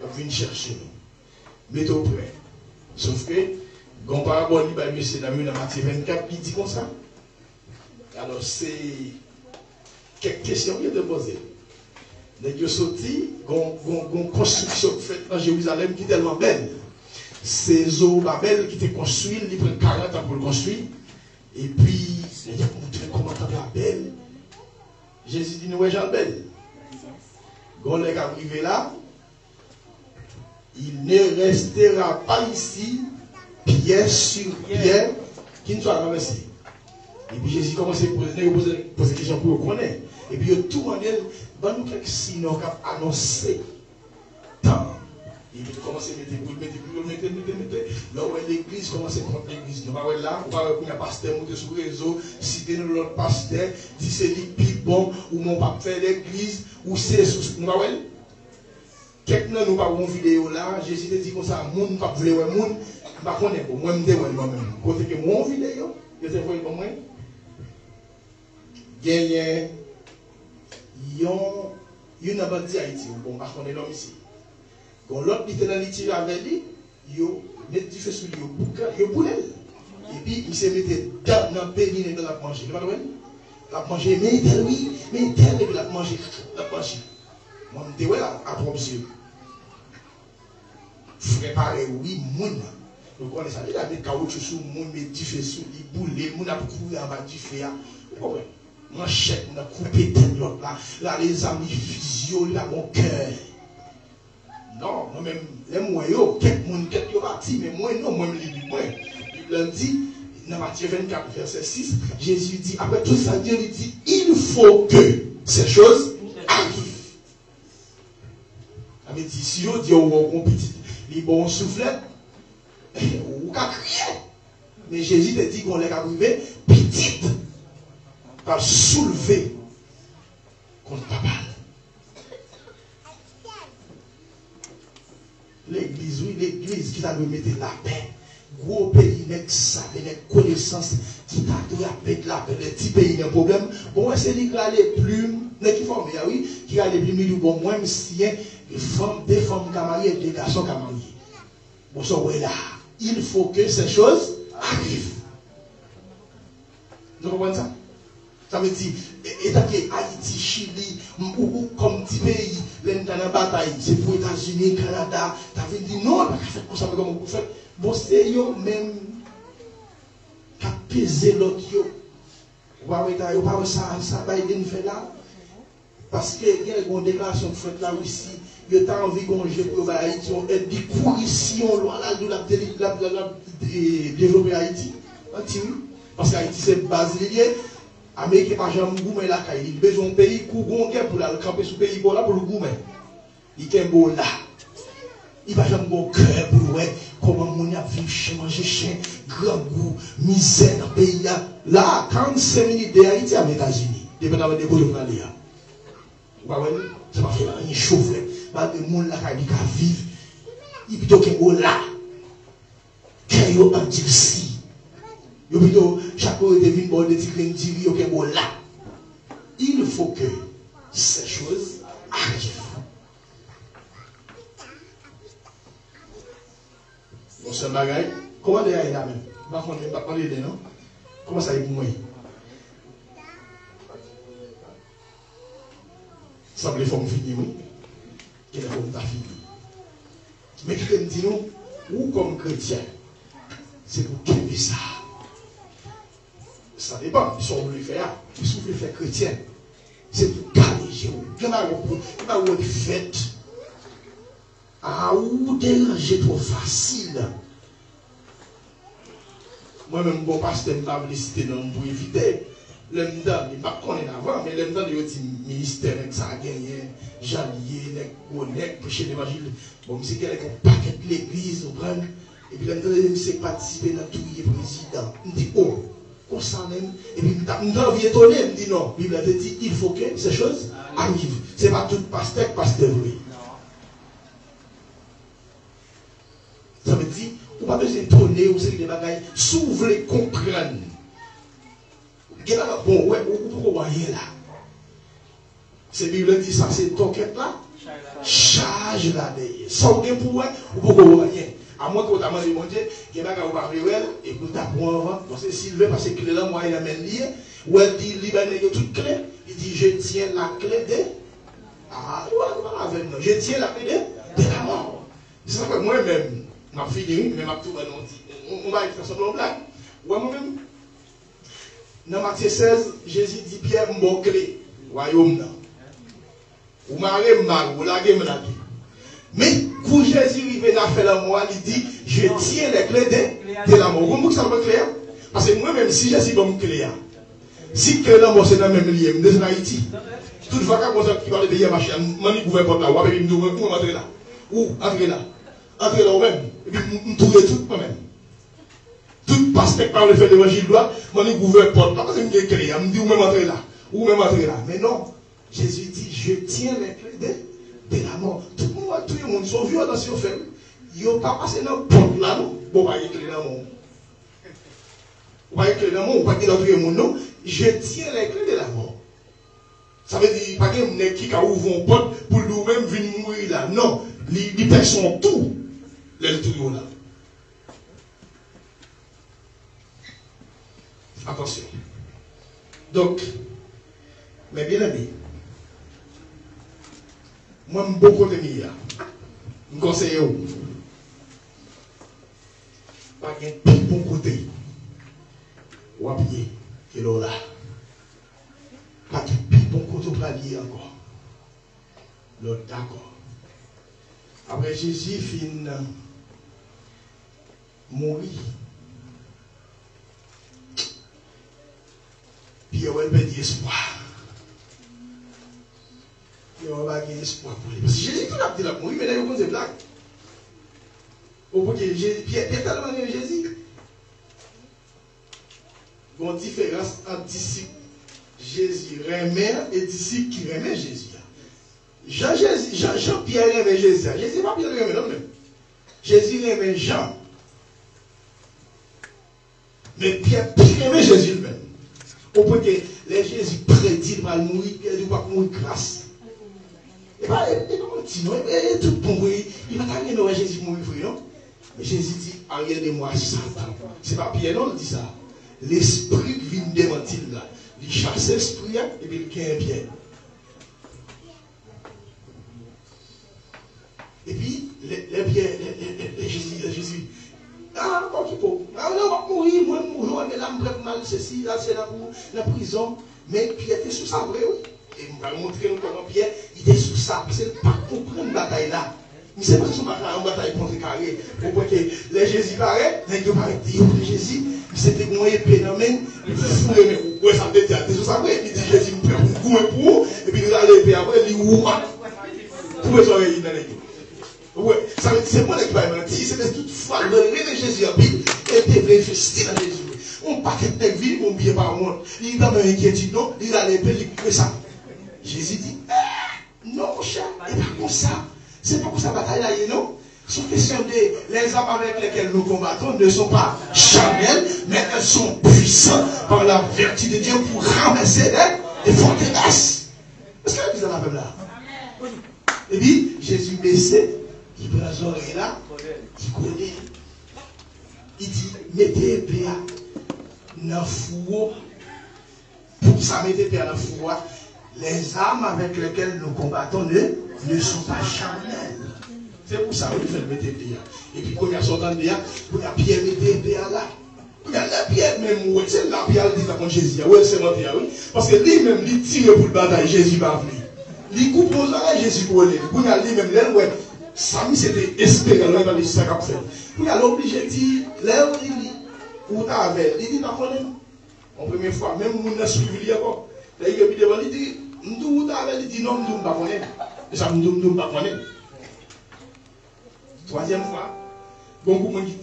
Il vient chercher nous. Mettez au près. Sauf que, quand parabole, il va dans Matthieu 24, il dit comme ça. Alors, c'est quelques questions qu'il a posées. Il a sorti, une construction faite dans Jérusalem qui est tellement belle. C'est Zorobabel qui était construit, il prend 40 ans pour le construire. Et puis, il a montré comment tu la belle. Jésus dit, nous, Jean belle. Quand on est arrivé là, il ne restera pas ici, pierre sur pierre, qui ne soit renversé. Et puis Jésus commence à poser des questions pour le connaître. Et puis tout le monde va nous quelques signes qui ont annoncé tant. Et puis commence à mettre. Là où l'église commence à prendre l'église. Nous allons là, on va voir un pasteur monter sur le réseau, citer nous l'autre pasteur, si c'est lui plus bon, ou mon pas faire l'église, ou c'est sous. Nous allons voir. Quelqu'un nous pas une vidéo là, Jésus te dit comme ça, moun pas vouloir moun, pas connaître pour moi me dire moi-même. Côté que mon vidéo, je te vois pour moi. Gagne yon n'a pas dit Haïti, bon pas connaître l'homme ici. Quand l'autre était dans l'itinéraire avec lui, yo met du feu sur lui, yo boulel. Et puis il se mettait dans le pays et dans la manger. Tu vois la manger mais tel oui, mais tel et la manger, la manger. Moi me dis ouais là à trop yeux. Préparer oui moun. Nous connaissons ça, il a des caoutchouc sur moun, mais du feu sur lui, boulé, moun a couru en bas du feu. Ouais. Manchette, on a coupé tête l'autre là. Là, les amis physio, là, mon cœur. Non, moi-même, les moyens, quelques monde, quelques partis, mais moi, non, moi, je me dis, moi. Il dit, dans Matthieu 24, verset 6, Jésus dit, après tout ça, Dieu lui dit, il faut que ces choses arrivent. Il dit, si on dit, on compétit, les bons soufflets, on va crier. Mais Jésus te dit qu'on les a arrivés, petite. Par soulever contre papa. L'église, oui, l'église qui t'a mettre la paix. Gros pays, avec ça, avec connaissance, qui t'a avec la paix. Les petits pays, il y a un problème. Bon, c'est lui qui a les plumes, qui forment, oui, qui a les plumes, bon, moi, si des femmes qui sont mariées, des garçons qui sont mariés. Bon, ça, oui, là, il faut que ces choses arrivent. Vous comprenez ça? Ça veut dire, état que Haïti, Chili, ou comme petit pays, l'un dans la bataille, c'est pour les États-Unis, Canada, tu avais dit non, pas fait comme ça, mais comment vous faites? Bon, c'est eux même qui a pesé l'autre. Vous voyez, ça, Biden fait là. Parce qu'il y a une déclaration faite là aussi, il y a envie qu'on joue pour Haïti, on aide des cours ici, on doit développer Haïti. Parce qu'Haïti, c'est basilier. Amérique pas jamais gourmet là, il a besoin de pays cougon pour la camper sous pays là pour le gourmet. Il est beau là. Il va jamais bon cœur pour voir comment mon a vivre manger chien, grand goût, misère dans le pays là. Là, 45 minutes de Haïti aux États-Unis. Dépendamment de quoi on a là. Vous voyez, ça va faire rien chauffer. Pas de monde là qui a vivre. Il plutôt que bon là. Qu'il y a un endurci. Yo plutôt chaque fois devine bon de tigre tiri yo bon là. Il faut que ces choses arrivent. Bon c'est bagaille. Comment de là même? Pas parler de non. Comment ça est pour moi? Ça me forme fini oui. Quelle forme ta fini. Mais qui me dit nous ou comme chrétien c'est pour qu'il ça. Ça dépend, ils sont voulu faire, ils sont voulu faire chrétien. C'est pour caler, il y a une fête. Ah, ou déranger trop facile. Moi-même, bon pasteur, je ne vais pas citer pour éviter. L'homme d'âme, il ne va pas connaître avant, mais l'homme d'âme, il y a un ministère, ça a gagné, Jalier, Honnête, prêcher l'évangile. Bon, c'est quelqu'un qui a paquet de l'église, et puis l'homme d'âme, c'est participer dans tout le président. Il dit, oh. Comme ça même, et puis nous avons étonné, il me dit non, la Bible a dit il faut que ces choses arrivent. Ce n'est pas tout pasteur, oui. Ça veut dire, on ne va pas s'étonner, ou c'est des bagailles, si vous voulez comprendre. Bon, ouais, vous voyez là. C'est la Bible dit ça, c'est toquette là, charge là derrière. Sans rien pour vous voyez. À moins que vous avez demandé, mon Dieu, qu'il y a un parler et que vous avez parce que s'il veut, parce que clé là, moi, il a même lié, ou elle dit, Libanais, il a toute clé, il dit, je tiens la clé de. Ah, je tiens la clé de la mort. C'est ça que moi-même, ma fille, mais ma tout, on va faire ça dans blague. Moi-même, dans Matthieu 16, Jésus dit, Pierre, mon clé, royaume là. Vous m'avez mal, vous l'avez mal. Mais quand Jésus arrive à faire la mort, il dit, je tiens les clés de la mort. Vous comprenez ça va clair? Parce que moi-même, si Jésus va me clé, si que la mort c'est dans le même lieu, je suis en Haïti. Toutefois, quand on qui va le pays à marcher, je ne pouvais pas là, ou avec une entrer là. Ou entrer là. Entrer là ou même. Et puis, je trouve tout moi-même. Tout pasteur par le fait de l'évangile, je ne pouvais pas. Parce que je me clé, je me dis, ou même entrer là. Ou même entrer là. Mais non. Jésus dit, je tiens les clés de la mort. Tout le monde sont vieux dans ce fait. Ils n'ont pas passé dans le porte là, non. Bon, pas éclairé dans mon. Pas éclairé dans mon, pas dans tout le monde, non. Je tiens les clés de la mort. Ça veut dire, pas qu'il y a qui a ouvert une porte pour nous-mêmes venir mourir là. Non. Les personnes sont tout. Les tout là. Attention. Donc, mes bien-aimés, moi, je suis beaucoup de milliards. Je conseille où? Pas un plus bon côté. Ou à pied, qui est là. Pas un plus bon côté pour aller encore. L'autre, d'accord. Après, Jésus finit mourir. Puis, il va perdre espoir. Il va pas gagner espoir pour lui. Parce que Jésus, tout a dit là, mourir, mais là, il y a des blagues. Au bout de Pierre tellement aimé Jésus. Il y a une différence entre disciples Jésus remet et disciples qui remet Jésus. Jean-Pierre remet Jésus. Jésus n'est pas Pierre remet non même. Jésus remet Jean. Mais Pierre remet Jésus lui-même. Au point que les Jésus prédit qu'il va mourir, Pierre ne va pas mourir grâce. Et pas tout pour mourir. Il va pas gagner Jésus mourir, non? Mais Jésus dit, regardez-moi Satan. C'est pas Pierre, non, il dit ça. L'esprit vient démentir là. Il chasse l'esprit et puis il gagne Pierre. Et puis, les Jésus. Ah, bon, qui peut. Ah, non, on va mourir, moi, mourir, mais là, je me mal, ceci, là, c'est la prison. Mais Pierre était sous ça, vrai, oui. Et on va montrer comment Pierre, il était sous ça. Parce qu'il n'a pas compris une bataille là. Il ne sait pas si on va faire une bataille contre carré. Pour que les Jésus paraît, les deux paraît, Jésus, il c'était une épée dans la main, il faut mais ouais, ça me dit, ça me dit, Jésus me prend un coup pour, et puis il a l'épée après, il dit, pour les oreilles dans l'église. Ouais, ça veut dire, c'est moi qui va mentir, c'est toutefois, le rêve de Jésus a dit, et puis investir dans Jésus. On paquet de vie, on bien par monde. Il va me inquiéter, non, il a l'épée, il fait ça. Jésus dit, non, mon cher, et pas comme ça. C'est pas pour ça bataille là, non? Sont question de les armes avec lesquelles nous combattons ne sont pas charnelles, mais elles sont puissantes par la vertu de Dieu pour ramasser des forteresses. Est-ce que vous avez là? Et puis, Jésus baissé, il prend les oreilles là, il connaît. Il dit, mettez épée dans le four. Pour ça, mettez épée dans le four. Les armes avec lesquelles nous combattons ne sont pas charnelles. C'est pour ça qu'il fait mettre épée. Et puis, quand il y a sortant de là, il y a Pierre mettre épée là. Il y a la Pierre même, c'est la Pierre qui dit contre Jésus. Oui, c'est mon Pierre, oui. Parce que lui-même, il tire pour le bataille, Jésus va venir. Il coupe aux oreilles, Jésus pour aller. Il y a lui-même, là, ouais. Samy, c'était espérant, là, dans les 50 fait. Il y a l'obligé de dire, là, il dit, où t'as avec, il dit, d'accord, en première fois, même on a suivi encore. Là, il dit, il dit, où t'as avec, il dit, non, nous ne pas connaître. Ça, nous ne pas connaître. Troisième fois, bon, vous me dites,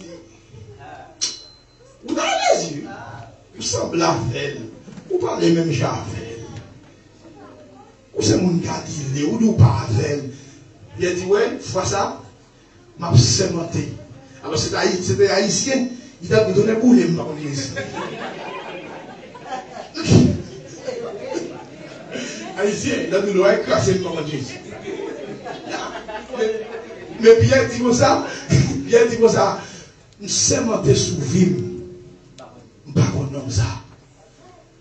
vous avez les yeux, vous semblez à elle, vous parlez même Javel. Vous c'est mon gardien, ou nous pas avec. Il a dit, ouais, fois ça, m'a sémenté. Alors c'était haïtien, il a donné pour les mains. Haïtien, il a donné pour écraser le main. Mais Pierre dit comme ça, nous sémenté sous vie. Nous ne pouvons pas ça.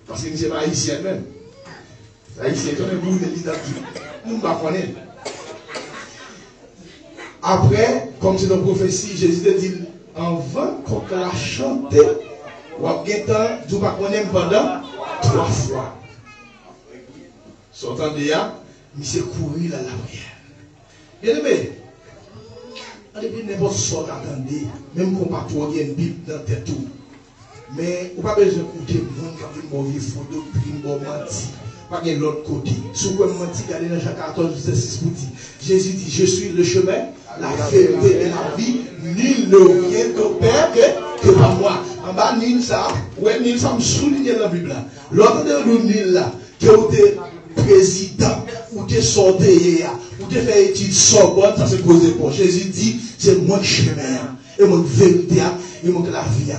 Parce que nous ne sommes pas haïtiens même. Haïtiens, on est beaucoup de l'identité. Nous ne pouvons pas connaître. Après, comme c'est dans la prophétie, Jésus dit, avant qu'on la chante, ou à bien temps, nous ne pouvons pas connaître pendant 3 fois. Sortant de là, il s'est couru à la prière. Bien aimé, depuis n'importe quoi attendez, même qu'on ne pas trop une Bible dans tête tout. Mais on n'a pas besoin d'écouter le monde qui a une mauvaise photo, une bonne menti. Pas de l'autre côté. Si vous menti, regardez dans Jean 14, verset 6 pour dire. Jésus dit, je suis le chemin, la vérité et la vie. Nul ne vient au Père que par moi. En bas, nul ça, ouais, nul ça me souligne dans la Bible. L'autre de nul là, que vous êtes président, ou t'es sorti, ou t'es fait études Sorbonne, ça c'est causé pour. Jésus dit, c'est moi le chemin, et mon vérité, et mon la vie.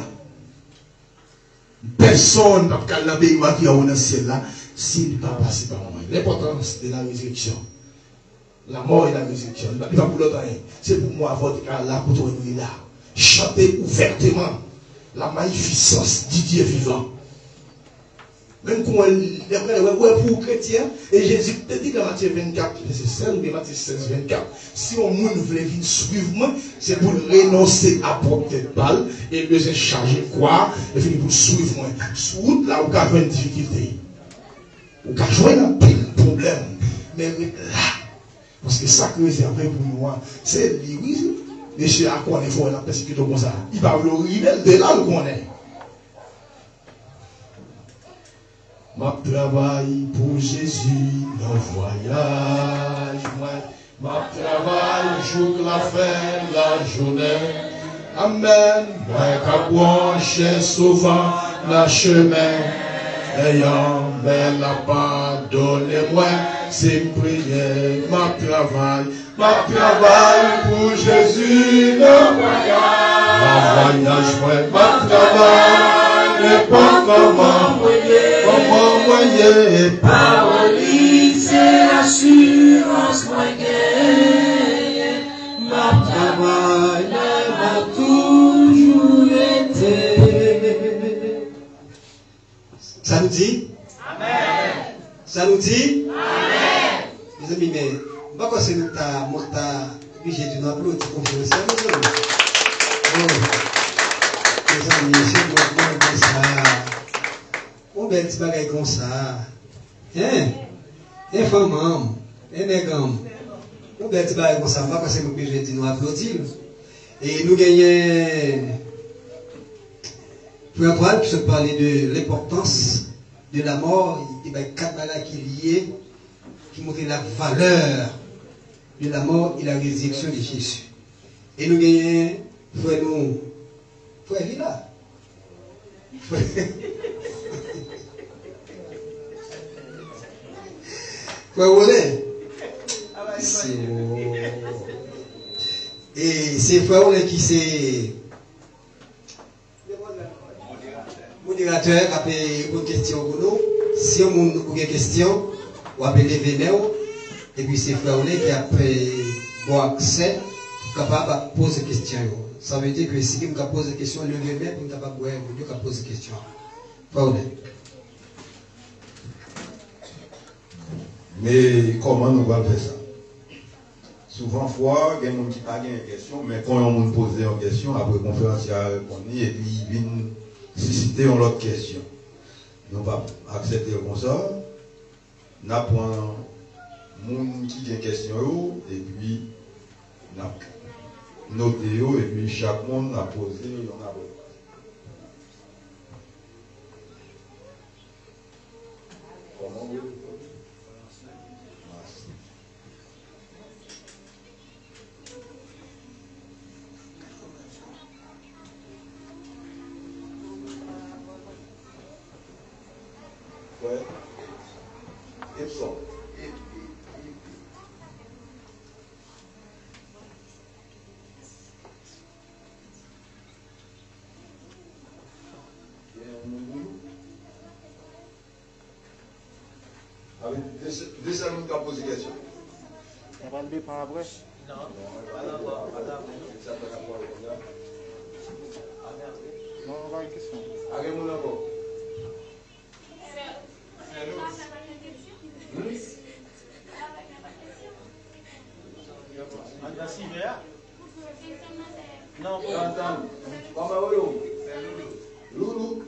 Personne n'a pas la vie qui est dans le ciel là, s'il n'est pas passé par moi. L'importance de la résurrection. La mort et la résurrection. Il va pour l'autre. C'est pour moi, votre cas là, pour toi, nous là. Chanter ouvertement la magnificence du Dieu vivant. Même quand on pour chrétien, et Jésus te dit dans Matthieu 24, c'est 16 ou Matthieu 16, 24, si on veut venir suivre moi, c'est pour renoncer à propre balle et le charger quoi, et finir pour suivre moi. Sur route là, on a une difficulté. On a joué un pile problème. Mais là, parce que ça que réservé pour nous, c'est lui, monsieur à quoi on est fort, la persécution comme ça. Il va le rebelle de là où on est. Ma travail pour Jésus dans le voyage. Ma travail jour la fin la journée. Amen. Moi qu'à brancher souvent la chemin. Ayant belle la pardonnez-moi. C'est prier ma travail pour Jésus dans le voyage. Ma voyage, ma travail n'est pas comment voyez. Parole, c'est l'assurance moyenne. Ma travail m'a toujours été. Ça nous dit? Amen. Ça nous dit? Amen. Les amis, mais pourquoi c'est nous obligé de nous applaudir pour faire ça? Les amis, c'est moi comme ça. On bel petit bagage comme ça. Hein? Un femme, un nègre. On bel petit bagage comme ça. Pourquoi c'est nous obligé de nous applaudir? Et nous gagnons Frère Antoine, qui se parlait de l'importance de la mort, il y a 4 balles qui liées, qui montrent la valeur de la mort et la résurrection de Jésus. Et nous gagnons, frère nous, frère Lila. Frère Rollin. Et c'est frère Rollin qui c'est modérateur qui a une question pour nous. Si on a une question, on va appeler Vénéo. Et puis c'est frère Rollin qui a bon accès capable de poser des questions. Ça veut dire que si quelqu'un pose des questions, le Vénéo pour capable de poser des questions. Frère Rollin. Mais comment nous allons faire ça? Souvent, il y a des gens qui n'ont pas de question, mais quand on pose une question, après la conférence, il y a répondu, et puis il vient susciter une autre question. Nous va accepter comme ça. Nous prenons les gens qui ont une question, et puis nous notons, et puis chaque monde a posé une réponse. Comment vous? Ouais. Et ça. Deux salons qui ont posé des questions. On va le dépendre après. Non, pas d'abord. Non, on va une question. Allez, mon abord. Non, Loulou.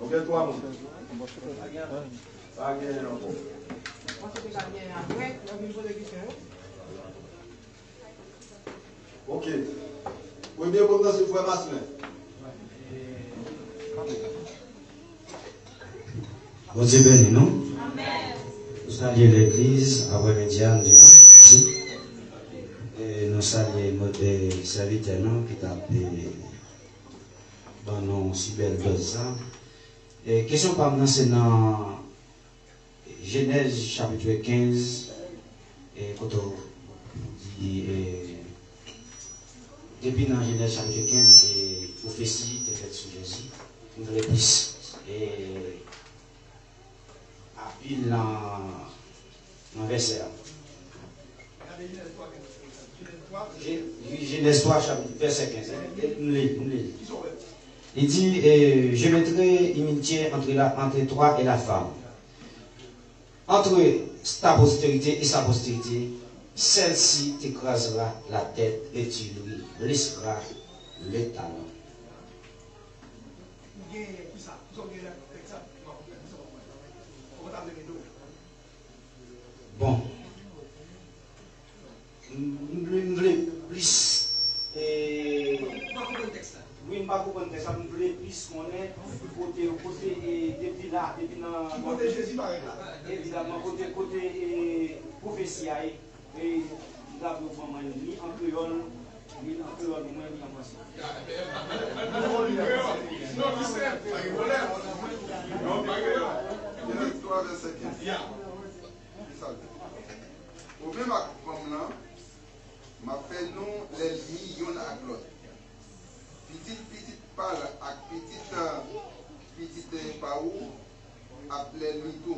Ok, toi, mon. Pas gagné encore. Ok. Vous pouvez bien commencer, frère Masselin. Bon Dieu béni, non? Nous saluons l'église après-médiane du Fouti. Et nous saluons les serviteurs qui t'a appelé dans nos si belles doses. Et question par nous, c'est dans Genèse chapitre 15. Et quand on dit, depuis dans Genèse chapitre 15, et prophétie est faite sur Jésus. Nous voulons plus. Et il dans verset. Genèse 3, verset 15. Il dit, je mettrai inimitié entre toi et la femme. Entre ta postérité et sa postérité, celle-ci t'écrasera la tête et tu lui laisseras le talon. Bon, nous voulons plus. Oui, pas comprendre ça, nous voulons plus qu'on est côté depuis là, depuis dans. Côté Jésus, par exemple. Évidemment, côté prophétie, et nous avons vraiment mis en créole, moins mis en français. Au même moment, ma fait non les millions à l'autre. Petite parle à petite paou appelé mito.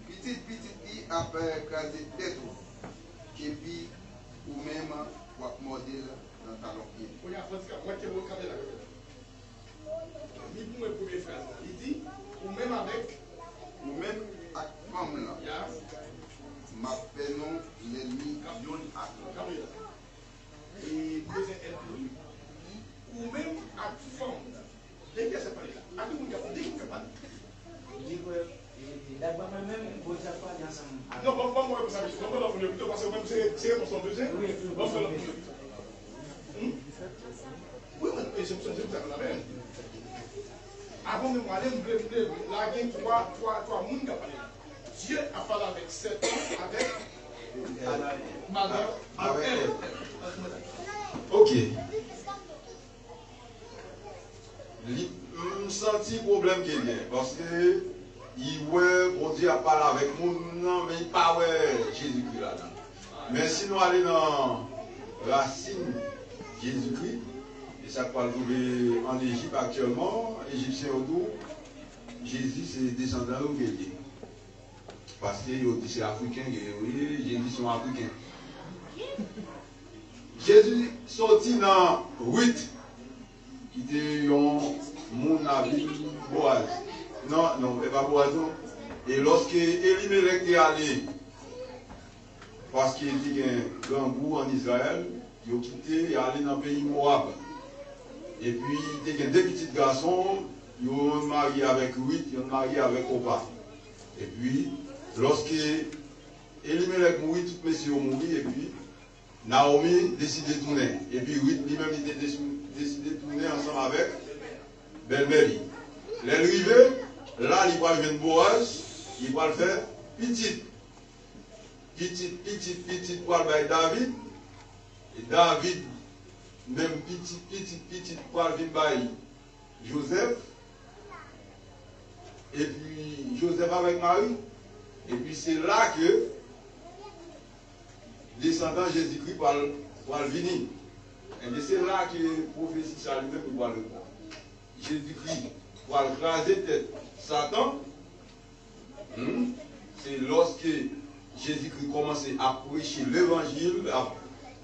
Petite qui après écraser tête. Et puis, ou même, modèle dans ta langue. On y a fait ça, moi qui ai regardé la ni pour mes premières phrases, il dit, ou même avec femme là, ma pénon l'ennemi yon à et ou même à femme, dès que ça parle là, à tout le monde dès qu'il fait parler. D'abord même, vous n'avez pas ensemble. Non, bon, comme ça, je comprends dans le hôpital parce que même c'est pour son besoin. Oui, oui, mais je me sens la même. Avant de moi aller, là, il y a trois personnes qui ont parlé. Dieu a parlé avec Satan, avec Madame, avec elle. Ok. Je sens un problème qui est bien. Parce que, bon Dieu a parlé avec moi, non, mais il pas Jésus-Christ là-dedans. Mais si nous allons dans la racine Jésus-Christ, et ça qu'on va trouver en Égypte actuellement, Égyptien autour, Jésus c'est descendant de Guédier. Parce que c'est africain, oui, Jésus sont africains. Jésus sorti dans 8, qui était un monde avec Boaz. Non, pas Boaz. Et lorsque Elimelech est allé, parce qu'il était un grand goût en Israël, il a quitté et allé dans le pays Moab. Et puis, il y a deux petits garçons, ils ont marié avec 8, ils ont marié avec Opa. Et puis, lorsque Elimelech mourit, tous messieurs ont mouru, et puis Naomi décide de tourner. Et puis 8 lui-même il a décidé de tourner ensemble avec Belle-Mère. L'arrivée, là, il va venir Boaz, il va le faire petit pour le David. Et David, même petit pour le Joseph. Et puis Joseph avec Marie. Et puis c'est là que descendant Jésus-Christ va le venir. Et c'est là que le prophétie ça lui-même va le voir. Jésus-Christ va écraser tête Satan. C'est lorsque Jésus-Christ commence à prêcher l'évangile, là,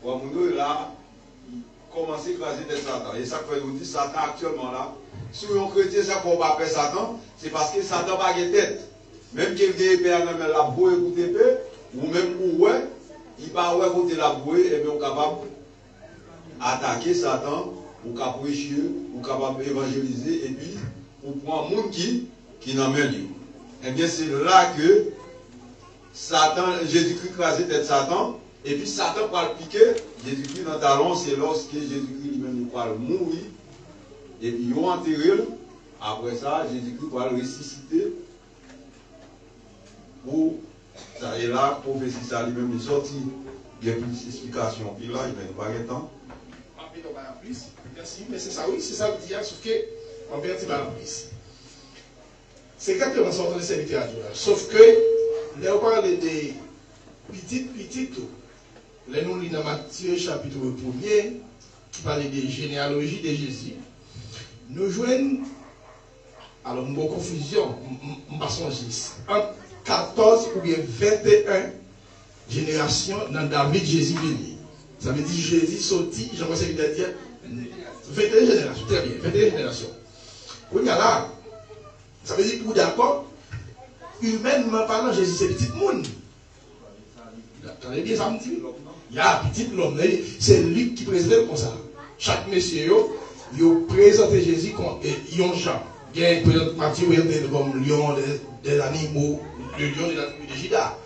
il commence à écraser tête Satan. Et ça fait nous dire Satan actuellement là. Si un chrétien ça qu'on va faire Satan, c'est parce que Satan n'a pas de tête. Même quelqu'un qui est la bouée écoute épée, ou même ouais, il va écouter la bouée, et bien on est capable d'attaquer Satan, ou capable prêcher, ou capable évangéliser, et puis on prend un monde qui n'emmène lui. Et bien c'est là que Satan, Jésus-Christ crase tête Satan, et puis Satan va le piquer, Jésus-Christ dans le talon, c'est lorsque Jésus-Christ lui-même va mourir, et puis ils vont enterrer. Après ça, Jésus-Christ va le ressusciter. Pour ça, et là, la prophétie, ça lui-même est sorti. Il y a plus d'explications. Puis là, il n'y a pas de temps. Merci, mais c'est ça, oui, c'est ça le diable, sauf que on perd pas plus. C'est exactement ça qu'on essaie de littérature. Sauf que, là, on parle des petites, là, nous lisons dans Matthieu, chapitre 1er, qui parle des généalogies de Jésus. Nous joignons, alors, une bonne confusion, on passe en 14 ou bien 21 générations dans David, Jésus venu. Ça veut dire Jésus sorti, j'aimerais ça dire 21 générations, très bien, 21 générations. Oui, là, ça veut dire que vous d'accord, humainement parlant, Jésus c'est petit monde. Attendez bien, ça me dit. Il y a petit l'homme, c'est lui qui présente comme ça. Chaque monsieur, il présente Jésus comme un Jean. Il présente Matthieu comme lion des animaux, le lion de la tribu de Juda.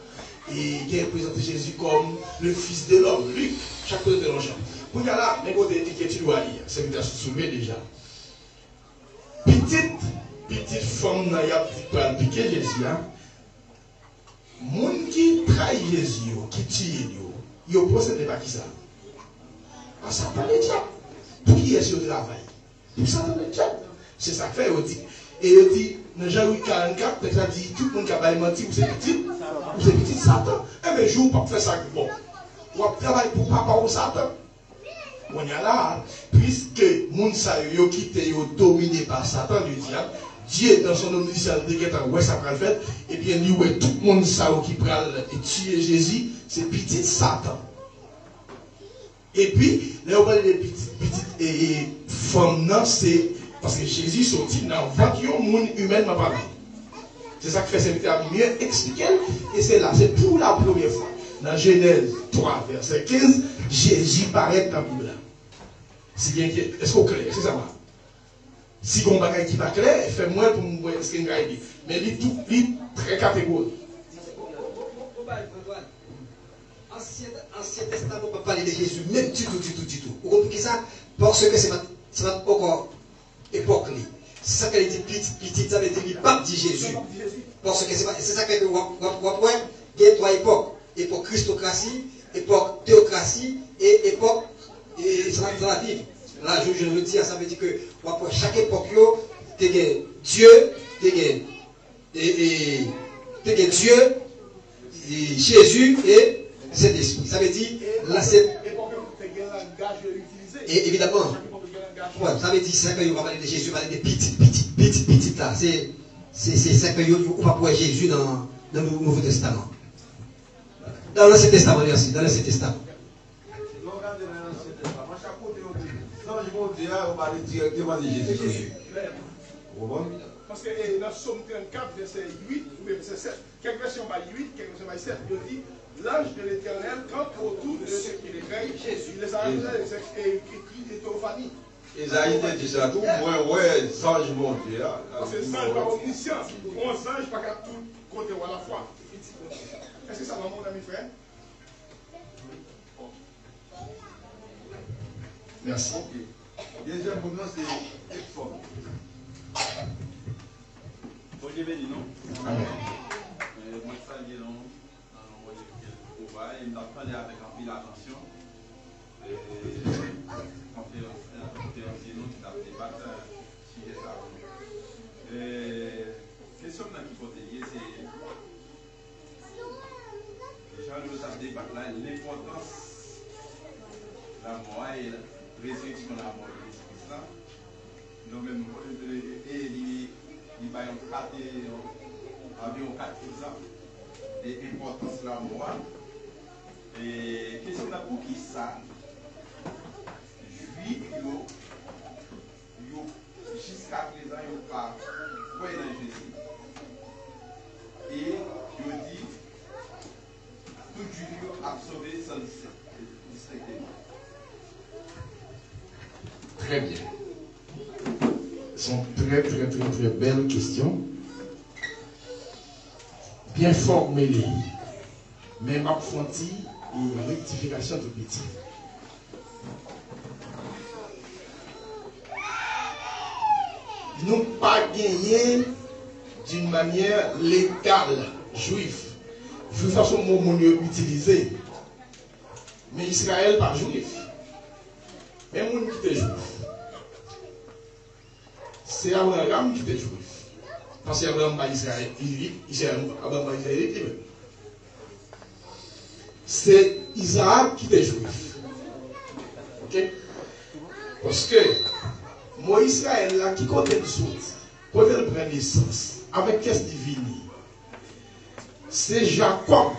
Et il présente Jésus comme le fils de l'homme, Luc, chaque côté de l'enjeu. Pour y aller là, les côtés que tu dois lire, c'est que tu as soulevé déjà. Petite femme n'a pas piqué Jésus. Moun qui trahit Jésus, qui tue, il ne procède pas qui ça. Ah, ça parle de diable. Pour qui est-ce qu'il travaille? Pour ça, le diable. C'est ça que fait, il dit. Et il dit, dans Jean 44, il dit, tout le monde qui a menti, vous êtes petit Satan. Eh bien, je ne vais pas faire ça. Bon, on va travailler pour papa ou Satan. On y a là, puisque les gens qui quitté, dominé par Satan, le diable, Dieu, dans son omniscience, dit que ça va le faire, et bien, tout le monde qui prend et tuer Jésus, c'est petit Satan. Et puis, là, on parle des petites femmes, c'est parce que Jésus sortit dans 21 monde humainement parlé. C'est ça qui fait serviteur à mieux expliquer. Et c'est là, c'est pour la première fois. Dans Genèse 3, verset 15, Jésus paraît dans la Bible. Est-ce qu'on clair? C'est ça, va. Si on ne qui pas clair, fais-moi pour me voir ce qu'il y a dit. Mais il est très catégorique. Ancien Testament ne peut pas parler de Jésus, même du tout. Vous comprenez ça? Parce que c'est pas encore époque. C'est ça qu'elle dit petit, ça veut dire qu'il pas dit Jésus. Parce que c'est ça que vous voyez, il y a trois époques. Époque Christocratie, époque théocratie et époque relative. Là, je le dis, ça veut dire que chaque époque, tu as Dieu, Dieu, Jésus et Saint-Esprit. Ça veut dire, là, c'est. Et évidemment, ouais, ça veut dire, c'est ça que vous parler de Jésus, parler de petit là. C'est ça que vous va voir Jésus dans le Nouveau Testament. Dans l'Ancien Testament, merci, dans l'Ancien Testament. On va aller directement de Jésus. Parce que dans Somme 34, verset 8, ou verset 7, quelques versions par 8, quelques versions par 7, il dit l'ange de l'Éternel campe autour de ceux qui l'éveillent, il les arrête et qui est au famille. Isaïe dit ça tout, ouais, singe mon Dieu. Parce que singe par omniscience, on singe pas qu'à tout côté ou à la fois. Est-ce que ça va, mon ami frère? Merci. Deuxième mouvement, c'est effort. Bon Dieu béni, non? Amen. Moi, ça y est, non? Il m'a parlé avec un peu d'attention. Conférence, nous qui avons débattu sur ça. Question qui faut dire, c'est. Déjà, nous avons débattu l'importance de la mort et la résurrection de la mort de Jésus-Christ. Nous même, il va y avoir environ 4 exemples de l'importance de la mort. Et question là pour qui ça? Juif, jusqu'à présent, ils n'ont pas foi dans Jésus. Et ils ont dit, tout Juif a sauvé sans distinctement. Très bien. Ce sont très belles questions. Bien formulées. Mais ma fonti et rectification de petit. Nous pas gagné d'une manière légale, juif. Juif a son mot utilisé. Mais Israël pas juif. Mais moun qui était juif. C'est Abraham qui était juif. Parce que Abraham pas Israël, Abraham pas Israël. C'est Isaac qui était juif. Ok? Parce que moi, Israël, là, qui compte le saut, quand elle prend naissance, avec qu'est-ce divine, c'est Jacob